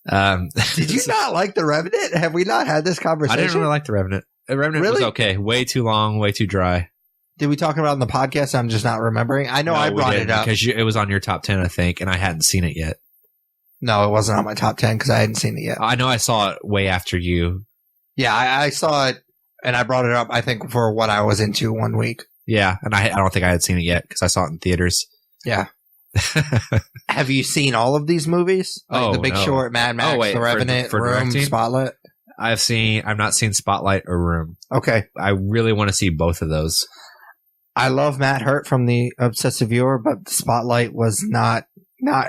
Did you not like The Revenant? Have we not had this conversation? I didn't really like The Revenant. The Revenant was okay. Way too long, way too dry. Did we talk about it on the podcast? I'm just not remembering. I know I brought it up. Because it was on your top 10, I think, and I hadn't seen it yet. No, it wasn't on my top 10 because I hadn't seen it yet. I know I saw it way after you. Yeah, I saw it, and I brought it up, I think, for what I was into one week. Yeah, and I don't think I had seen it yet because I saw it in theaters. Yeah. Have you seen all of these movies? Like The Big Short, Mad Max, The Revenant, for Room, directing? Spotlight? I've not seen Spotlight or Room. Okay. I really want to see both of those. I love Matt Hurt from The Obsessive Viewer, but Spotlight was not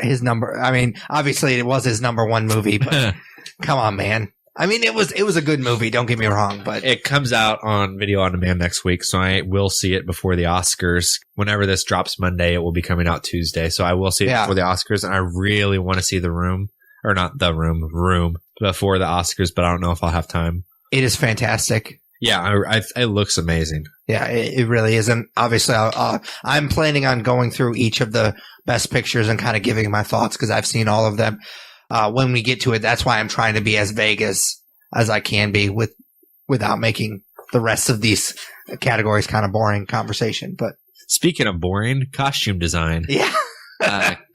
his number. I mean, obviously it was his number 1 movie, but come on, man. I mean, it was a good movie. Don't get me wrong, but it comes out on video on demand next week, so I will see it before the Oscars. Whenever this drops Monday, it will be coming out Tuesday, so I will see it before the Oscars. And I really want to see The Room, or not The Room, Room before the Oscars, but I don't know if I'll have time. It is fantastic. Yeah, it looks amazing. Yeah, it really is. And obviously, I'm planning on going through each of the best pictures and kind of giving my thoughts because I've seen all of them. When we get to it, that's why I'm trying to be as vague as I can be without making the rest of these categories kind of boring conversation. But speaking of boring, costume design. Yeah.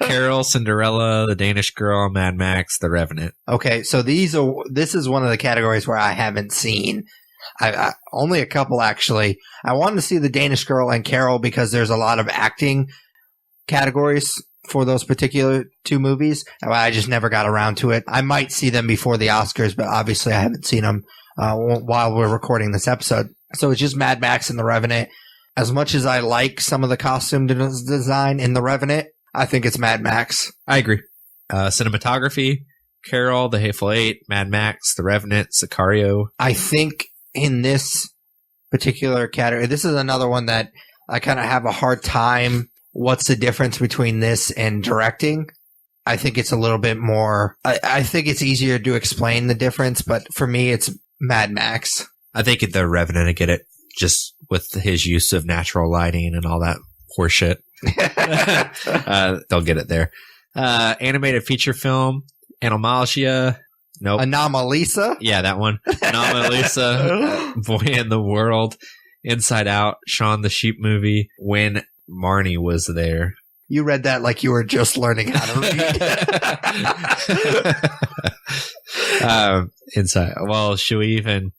Carol, Cinderella, The Danish Girl, Mad Max, The Revenant. Okay, so this is one of the categories where I haven't seen. I only a couple, actually. I wanted to see The Danish Girl and Carol because there's a lot of acting categories for those particular two movies. I just never got around to it. I might see them before the Oscars, but obviously I haven't seen them while we're recording this episode. So it's just Mad Max and The Revenant. As much as I like some of the costume design in The Revenant, I think it's Mad Max. I agree. Cinematography, Carol, The Hateful Eight, Mad Max, The Revenant, Sicario. I think in this particular category, this is another one that I kind of have a hard time. What's the difference between this and directing? I think it's a little bit more, I think it's easier to explain the difference, but for me, it's Mad Max. I think The Revenant, I get it, just with his use of natural lighting and all that horseshit. They'll get it there. Animated feature film, Anomalisa. Nope. Anomalisa? Yeah, that one. Anomalisa, Boy in the World, Inside Out, Shaun the Sheep movie, When Marnie Was There. You read that like you were just learning how to read. Inside. Well, should we even?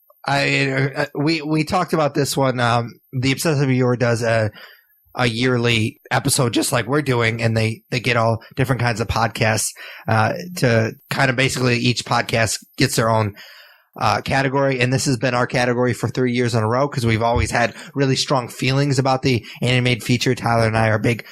We talked about this one. The Obsessive Viewer does a yearly episode just like we're doing, and they get all different kinds of podcasts to kind of basically each podcast gets their own category, and this has been our category for 3 years in a row because we've always had really strong feelings about the animated feature. Tyler and I are big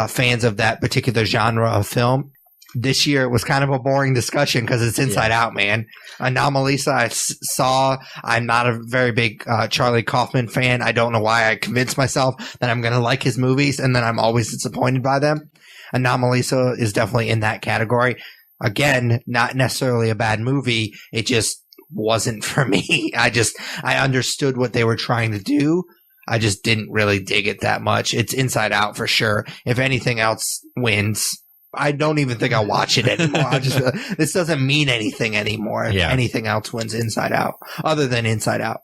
fans of that particular genre of film. This year it was kind of a boring discussion because it's Inside Out, man. Anomalisa, I saw. I'm not a very big Charlie Kaufman fan. I don't know why I convinced myself that I'm going to like his movies, and then I'm always disappointed by them. Anomalisa is definitely in that category. Again, not necessarily a bad movie. It just wasn't for me. I understood what they were trying to do. I just didn't really dig it that much. It's Inside Out for sure. If anything else wins, I don't even think I'll watch it anymore. This doesn't mean anything anymore. If anything else wins Inside Out, other than Inside Out.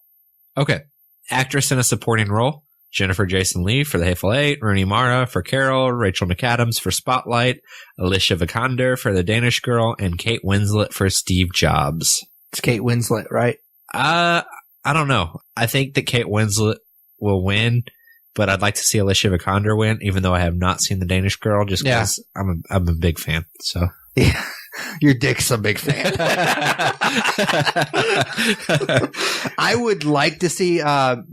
Okay. Actress in a supporting role. Jennifer Jason Leigh for The Hateful Eight, Rooney Mara for Carol, Rachel McAdams for Spotlight, Alicia Vikander for The Danish Girl, and Kate Winslet for Steve Jobs. It's Kate Winslet, right? I don't know. I think that Kate Winslet will win, but I'd like to see Alicia Vikander win, even though I have not seen The Danish Girl, just because I'm a big fan. So yeah, your dick's a big fan. I would like to see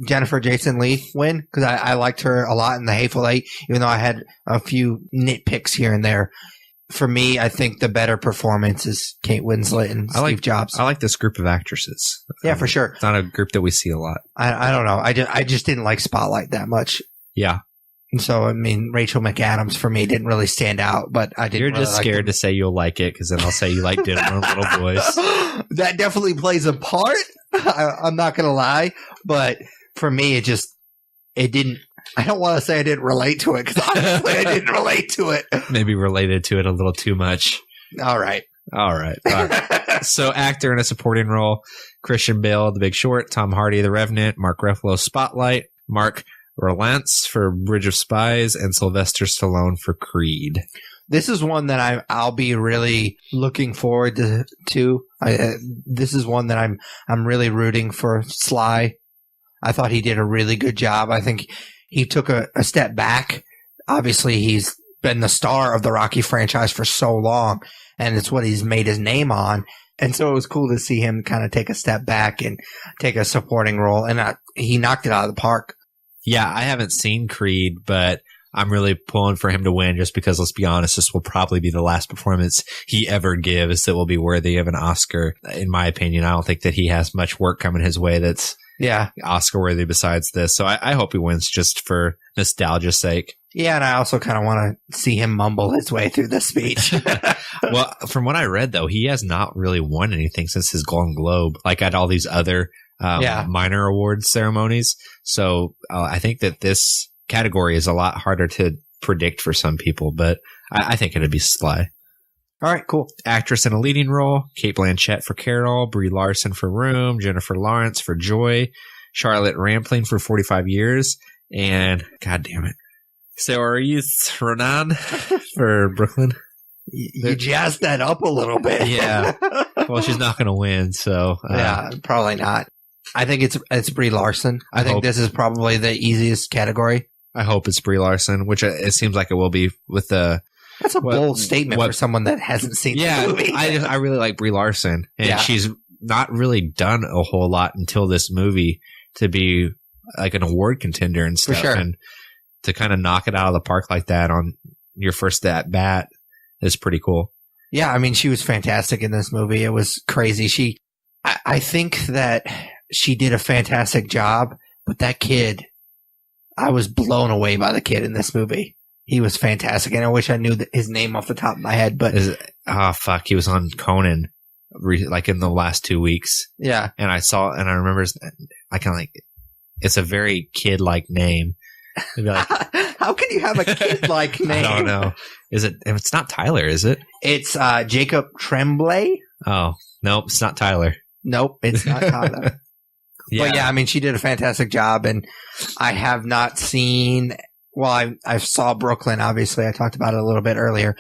Jennifer Jason Leigh win because I liked her a lot in The Hateful Eight, even though I had a few nitpicks here and there. For me, I think the better performance is Kate Winslet and Steve Jobs. I like this group of actresses. Yeah, for sure. It's not a group that we see a lot. I don't know. I just didn't like Spotlight that much. Yeah. And so, I mean, Rachel McAdams for me didn't really stand out, but I didn't. You're really just scared to say you'll like it because then I'll say you like Dinner on Little Boys. That definitely plays a part. I'm not going to lie. But for me, it didn't. I don't want to say I didn't relate to it because honestly, I didn't relate to it. Maybe related to it a little too much. All right. So, actor in a supporting role: Christian Bale, The Big Short; Tom Hardy, The Revenant; Mark Ruffalo, Spotlight; Mark Rylance for Bridge of Spies; and Sylvester Stallone for Creed. This is one that I'll be really looking forward to. This is one that I'm really rooting for Sly. I thought he did a really good job. I think he took a step back. Obviously, he's been the star of the Rocky franchise for so long, and it's what he's made his name on. And so it was cool to see him kind of take a step back and take a supporting role. And he knocked it out of the park. Yeah, I haven't seen Creed, but I'm really pulling for him to win just because, let's be honest, this will probably be the last performance he ever gives that will be worthy of an Oscar. In my opinion, I don't think that he has much work coming his way that's Oscar worthy besides this. So I hope he wins just for nostalgia's sake. Yeah, and I also kind of want to see him mumble his way through the speech. Well, from what I read, though, he has not really won anything since his Golden Globe, like at all these other minor awards ceremonies. So I think that this category is a lot harder to predict for some people, but I think it'd be Sly. All right, cool. Actress in a leading role: Cate Blanchett for Carol, Brie Larson for Room, Jennifer Lawrence for Joy, Charlotte Rampling for 45 Years, and God damn it, So are you Renan for Brooklyn? You jazzed that up a little bit. Yeah. Well, she's not going to win, so yeah, probably not. I think it's Brie Larson. I think this is probably the easiest category. I hope it's Brie Larson, which it seems like it will be with the. That's a bold statement for someone that hasn't seen the movie. I really like Brie Larson, and she's not really done a whole lot until this movie to be like an award contender and stuff. For sure. And to kind of knock it out of the park like that on your first at bat is pretty cool. Yeah, I mean, she was fantastic in this movie. It was crazy. I think that she did a fantastic job, but that kid, I was blown away by the kid in this movie. He was fantastic, and I wish I knew his name off the top of my head. But he was on Conan, like in the last 2 weeks. Yeah, and I remember, I kind of like, it's a very kid-like name. Like, how can you have a kid-like name? I don't know. It's not Tyler, is it? It's Jacob Tremblay. Oh, nope, it's not Tyler. Nope, it's not Tyler. Yeah. But yeah, I mean, she did a fantastic job, and I have not seen. Well, I saw Brooklyn. Obviously, I talked about it a little bit earlier,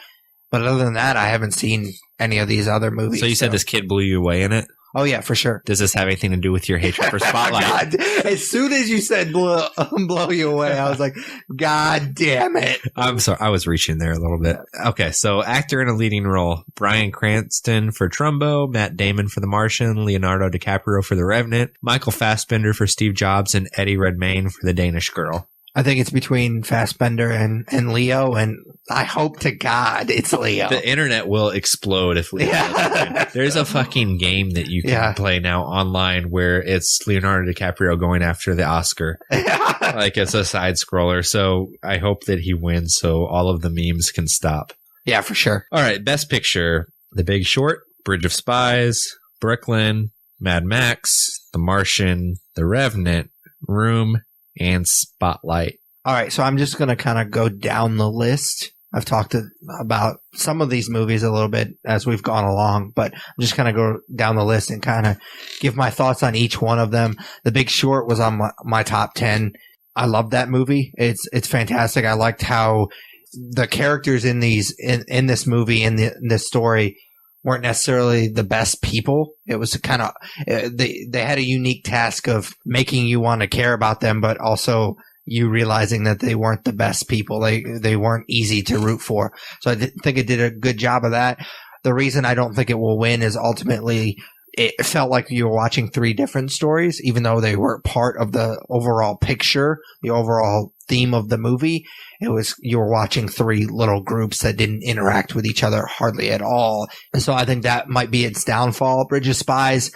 but other than that, I haven't seen any of these other movies. So you said this kid blew you away in it? Oh yeah, for sure. Does this have anything to do with your hatred for Spotlight? God, as soon as you said blow you away, I was like, God damn it. I'm sorry. I was reaching there a little bit. Okay. So actor in a leading role, Bryan Cranston for Trumbo, Matt Damon for The Martian, Leonardo DiCaprio for The Revenant, Michael Fassbender for Steve Jobs, and Eddie Redmayne for The Danish Girl. I think it's between Fassbender and Leo, and I hope to God it's Leo. The internet will explode if Leo doesn't win. There's a fucking game that you can play now online where it's Leonardo DiCaprio going after the Oscar. Like it's a side scroller. So I hope that he wins so all of the memes can stop. Yeah, for sure. All right. Best Picture, The Big Short, Bridge of Spies, Brooklyn, Mad Max, The Martian, The Revenant, Room, and Spotlight. All right, so I'm just going to kind of go down the list. I've talked about some of these movies a little bit as we've gone along, but I'm just going to go down the list and kind of give my thoughts on each one of them. The Big Short was on my top 10. I love that movie. It's fantastic. I liked how the characters in this movie, in this story, weren't necessarily the best people. It was kind of, they had a unique task of making you want to care about them, but also you realizing that they weren't the best people. They weren't easy to root for. So I think it did a good job of that. The reason I don't think it will win is ultimately it felt like you were watching three different stories, even though they were part of the overall picture, the overall theme of the movie. You were watching three little groups that didn't interact with each other hardly at all. And so I think that might be its downfall. Bridge of Spies,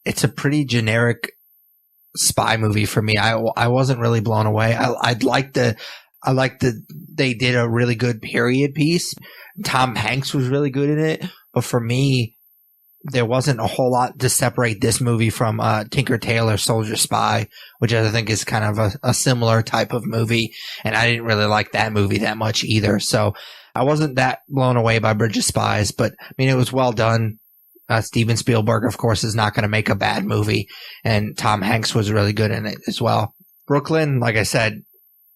it's a pretty generic spy movie for me. I wasn't really blown away. I liked they did a really good period piece. Tom Hanks was really good in it, but for me, there wasn't a whole lot to separate this movie from Tinker Tailor Soldier Spy, which I think is kind of a similar type of movie. And I didn't really like that movie that much either. So I wasn't that blown away by Bridge of Spies, but I mean, it was well done. Steven Spielberg, of course, is not going to make a bad movie. And Tom Hanks was really good in it as well. Brooklyn, like I said,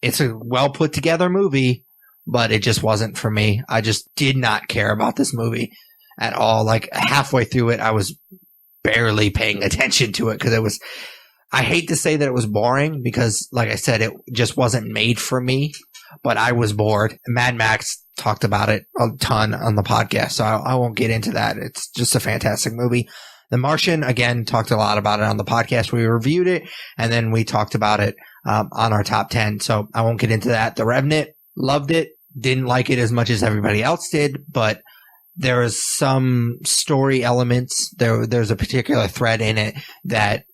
it's a well put together movie, but it just wasn't for me. I just did not care about this movie at all. Like halfway through it, I was barely paying attention to it because I hate to say that it was boring because, like I said, it just wasn't made for me, but I was bored. Mad Max talked about it a ton on the podcast, so I won't get into that. It's just a fantastic movie. The Martian, again, talked a lot about it on the podcast. We reviewed it, and then we talked about it on our top 10, so I won't get into that. The Revenant, loved it. Didn't like it as much as everybody else did, but there is some story elements. There's a particular thread in it that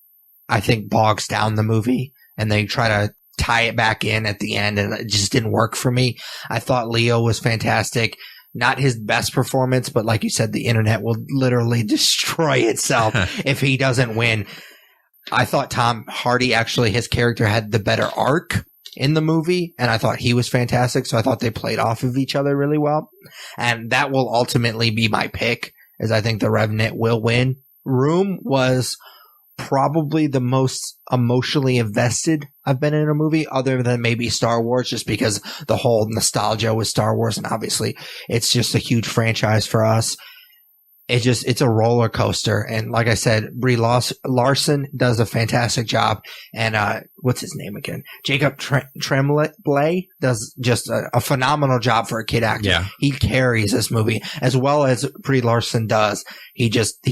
I think bogs down the movie, and they try to tie it back in at the end, and it just didn't work for me. I thought Leo was fantastic. Not his best performance, but like you said, the internet will literally destroy itself if he doesn't win. I thought Tom Hardy, actually, his character had the better arc in the movie, and I thought he was fantastic, so I thought they played off of each other really well. And that will ultimately be my pick, as I think The Revenant will win. Room was probably the most emotionally invested I've been in a movie, other than maybe Star Wars, just because the whole nostalgia with Star Wars, and obviously it's just a huge franchise for us. It's a roller coaster. And like I said, Brie Larson does a fantastic job. And, what's his name again? Jacob Tremblay does just a phenomenal job for a kid actor. Yeah. He carries this movie as well as Brie Larson does. He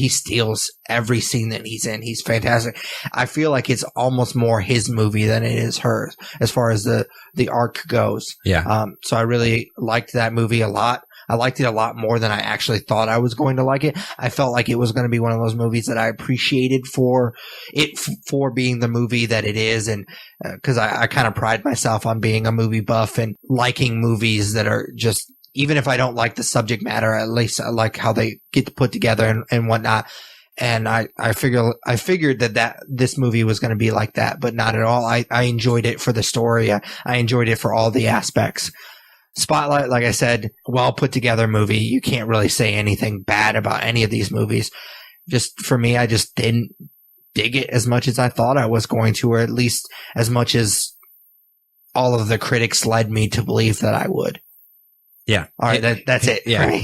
steals every scene that he's in. He's fantastic. I feel like it's almost more his movie than it is hers as far as the arc goes. Yeah. So I really liked that movie a lot. I liked it a lot more than I actually thought I was going to like it. I felt like it was going to be one of those movies that I appreciated for being the movie that it is. And because I kind of pride myself on being a movie buff and liking movies that are just, even if I don't like the subject matter, at least I like how they get put together and whatnot. And I figured that this movie was going to be like that, but not at all. I enjoyed it for the story. I enjoyed it for all the aspects. Spotlight, like I said, well put together movie. You can't really say anything bad about any of these movies. Just for me, I just didn't dig it as much as I thought I was going to, or at least as much as all of the critics led me to believe that I would. Yeah. All right. That's it. Yeah.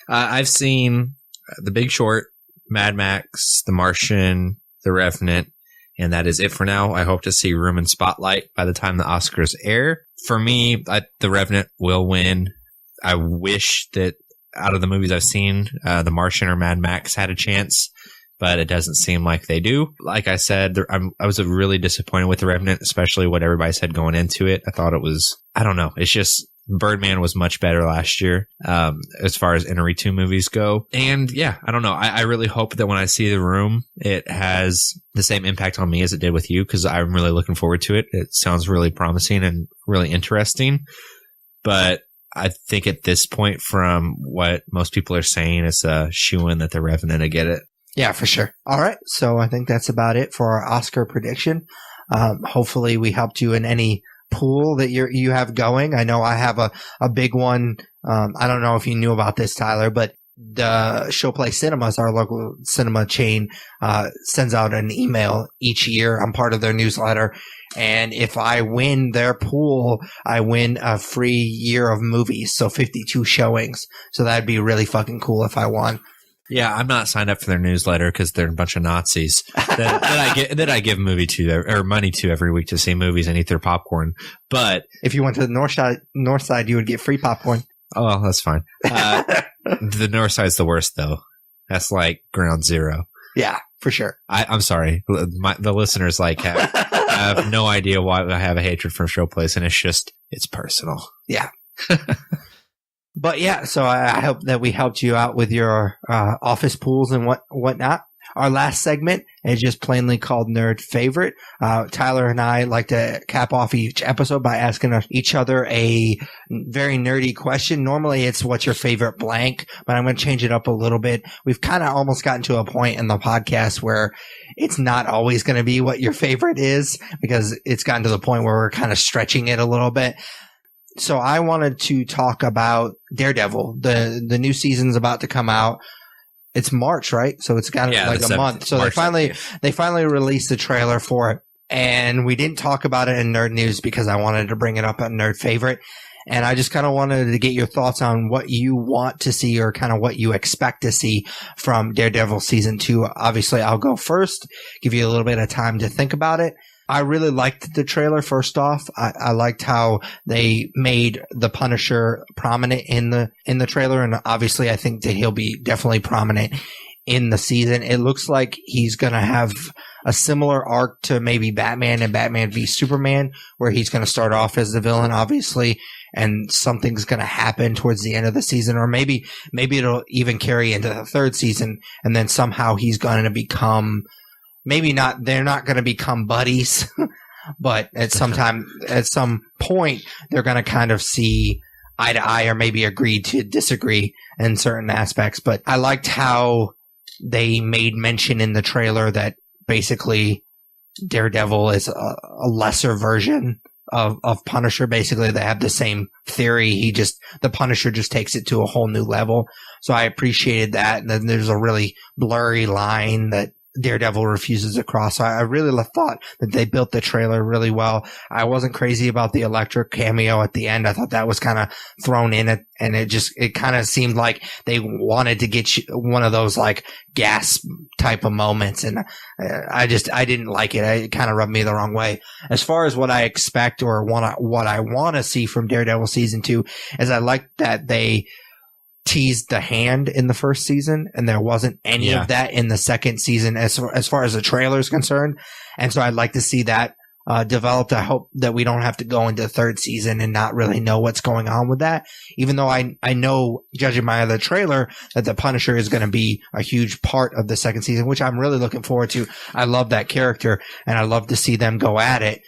I've seen The Big Short, Mad Max, The Martian, The Revenant, and that is it for now. I hope to see Room and Spotlight by the time the Oscars air. For me, The Revenant will win. I wish that out of the movies I've seen, The Martian or Mad Max had a chance, but it doesn't seem like they do. Like I said, I was really disappointed with The Revenant, especially what everybody said going into it. I thought it was, I don't know. It's just Birdman was much better last year, as far as Inarritu movies go. And yeah, I don't know. I really hope that when I see The Room, it has the same impact on me as it did with you, because I'm really looking forward to it. It sounds really promising and really interesting. But I think at this point, from what most people are saying, it's a shoo-in that The Revenant will get it. Yeah, for sure. All right. So I think that's about it for our Oscar prediction. Hopefully we helped you in any pool that you have going. I know I have a big one. I don't know if you knew about this, Tyler, but the Showplay Cinemas, our local cinema chain, sends out an email each year. I'm part of their newsletter. And if I win their pool, I win a free year of movies. So 52 showings. So that'd be really fucking cool if I won. Yeah, I'm not signed up for their newsletter because they're a bunch of Nazis that I give money to every week to see movies and eat their popcorn. But if you went to the north side, you would get free popcorn. Oh, well, that's fine. The north side's the worst, though. That's like ground zero. Yeah, for sure. I'm sorry. The listeners have no idea why I have a hatred for Showplace, and it's personal. Yeah. But yeah, so I hope that we helped you out with your office pools and whatnot. Our last segment is just plainly called Nerd Favorite. Tyler and I like to cap off each episode by asking each other a very nerdy question. Normally it's what's your favorite blank, but I'm going to change it up a little bit. We've kind of almost gotten to a point in the podcast where it's not always going to be what your favorite is, because it's gotten to the point where we're kind of stretching it a little bit. So I wanted to talk about Daredevil. The new season's about to come out. It's March, right? So it's got like a month. So they finally released the trailer for it, and we didn't talk about it in Nerd News because I wanted to bring it up at Nerd Favorite. And I just kind of wanted to get your thoughts on what you want to see, or kind of what you expect to see from Daredevil season 2. Obviously, I'll go first, give you a little bit of time to think about it. I really liked the trailer. First off, I liked how they made the Punisher prominent in the trailer, and obviously I think that he'll be definitely prominent in the season. It looks like he's going to have a similar arc to maybe Batman and Batman v Superman, where he's going to start off as the villain, obviously, and something's going to happen towards the end of the season, or maybe it'll even carry into the third season, and then somehow he's going to become, maybe not, they're not going to become buddies, but at some point, they're going to kind of see eye to eye, or maybe agree to disagree in certain aspects. But I liked how they made mention in the trailer that basically Daredevil is a lesser version of Punisher. Basically, they have the same theory. The Punisher just takes it to a whole new level. So I appreciated that. And then there's a really blurry line that Daredevil refuses to cross. So I really thought that they built the trailer really well. I wasn't crazy about the Elektra cameo at the end. I thought that was kind of thrown in it, and it kind of seemed like they wanted to get one of those like gasp type of moments. And I didn't like it. It kind of rubbed me the wrong way. As far as what I expect or what I want to see from Daredevil season 2 is I like that they teased the hand in the first season, and there wasn't any of that in the second season as far as the trailer is concerned. And so I'd like to see that developed. I hope that we don't have to go into the third season and not really know what's going on with that, even though I know, judging by the trailer, that the Punisher is going to be a huge part of the second season, which I'm really looking forward to. I love that character, and I love to see them go at it.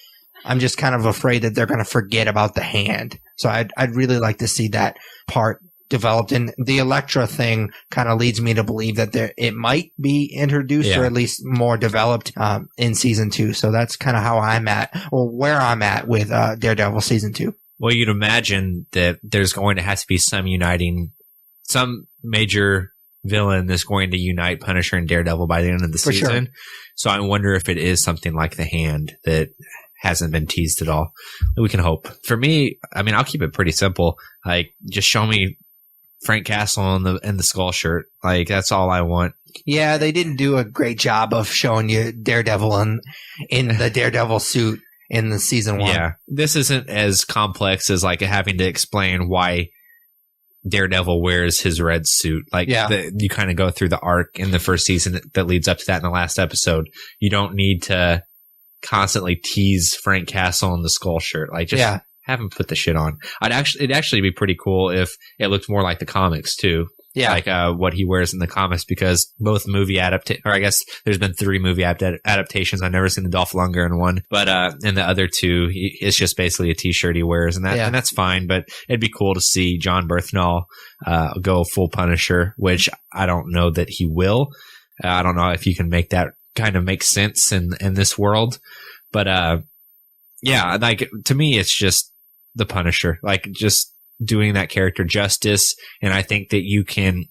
I'm just kind of afraid that they're going to forget about the hand. So I'd really like to see that part developed. And the Elektra thing kind of leads me to believe that it might be introduced or at least more developed in season 2. So that's kind of how I'm at, or where I'm at with Daredevil season 2. Well, you'd imagine that there's going to have to be some major villain that's going to unite Punisher and Daredevil by the end of the season. Sure. So I wonder if it is something like the hand that hasn't been teased at all. We can hope. For me, I mean, I'll keep it pretty simple. Like, just show me Frank Castle in the skull shirt. Like, that's all I want. Yeah, they didn't do a great job of showing you Daredevil in the Daredevil suit in the season 1. Yeah, this isn't as complex as like having to explain why Daredevil wears his red suit. Like, you kind of go through the arc in the first season that leads up to that in the last episode. You don't need to constantly tease Frank Castle in the skull shirt. Like, just have him put the shit on. It'd actually be pretty cool if it looked more like the comics too. Yeah. Like, what he wears in the comics, because both movie or I guess there's been 3 movie adaptations. I've never seen the Dolph Lundgren one, but, in the other 2, it's just basically a t-shirt he wears, and that's fine, but it'd be cool to see John Berthnall, go full Punisher, which I don't know that he will. I don't know if you can make that kind of make sense in this world, but, like, to me, it's just the Punisher, like, just doing that character justice. And I think that you can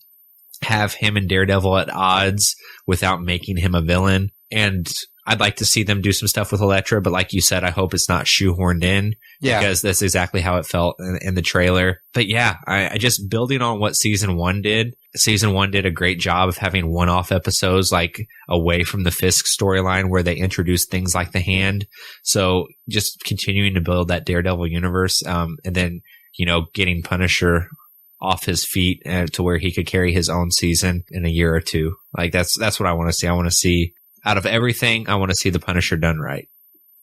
have him and Daredevil at odds without making him a villain. And I'd like to see them do some stuff with Elektra, but like you said, I hope it's not shoehorned in, because that's exactly how it felt in the trailer. But yeah, I just building on what season 1 did. Season 1 did a great job of having one-off episodes, like away from the Fisk storyline, where they introduced things like the hand. So just continuing to build that Daredevil universe, and then, getting Punisher off his feet to where he could carry his own season in a year or 2. Like, that's what I want to see. I want to see, out of everything, I want to see the Punisher done right.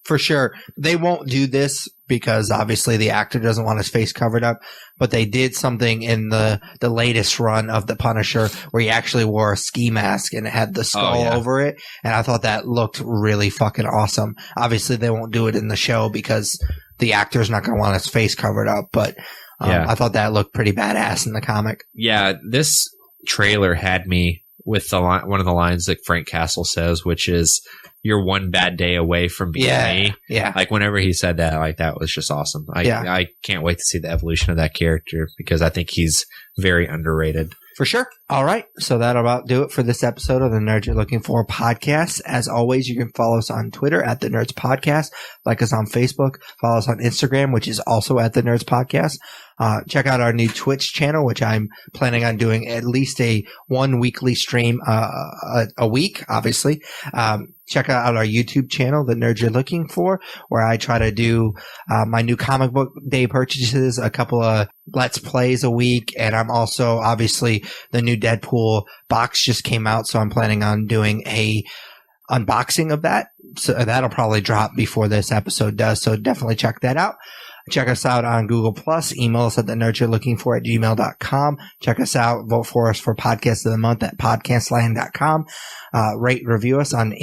For sure. They won't do this because obviously the actor doesn't want his face covered up, but they did something in the latest run of the Punisher where he actually wore a ski mask and it had the skull over it. And I thought that looked really fucking awesome. Obviously they won't do it in the show because the actor's not going to want his face covered up, but I thought that looked pretty badass in the comic. Yeah, this trailer had me with one of the lines that Frank Castle says, which is, "You're one bad day away from being me." Yeah. Like, whenever he said that, like, that was just awesome. I can't wait to see the evolution of that character, because I think he's very underrated. For sure. All right. So that'll about do it for this episode of the Nerds You're Looking For podcast. As always, you can follow us on Twitter at The Nerds Podcast. Like us on Facebook. Follow us on Instagram, which is also at The Nerds Podcast. Check out our new Twitch channel, which I'm planning on doing at least one weekly stream a week, obviously. Check out our YouTube channel, The Nerds You're Looking For, where I try to do my new comic book day purchases, a couple of Let's Plays a week, and I'm also, obviously, the new Deadpool box just came out, so I'm planning on doing a unboxing of that. So that'll probably drop before this episode does, so definitely check that out. Check us out on Google+. Email us at thenerdsyou'relooking4@gmail.com. Check us out. Vote for us for Podcast of the Month at podcastland.com. Rate, review us on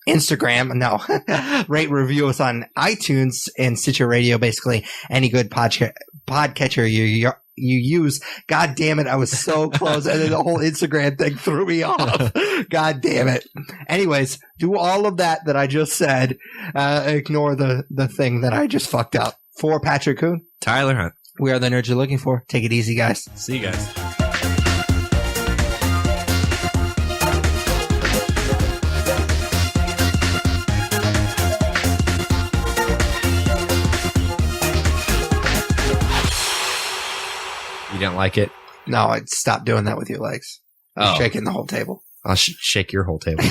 Instagram. No. Rate, review us on iTunes and Stitcher Radio. Basically, any good podcatcher you use. God damn it. I was so close. And then the whole Instagram thing threw me off. God damn it. Anyways, do all of that I just said. Ignore the thing that I just fucked up. For Patrick Kuhn, Tyler Hunt, we are the Nerds You're Looking For. Take it easy, guys. See you guys. You don't like it? No, I'd stop doing that with your legs. You're shaking the whole table. I'll shake your whole table.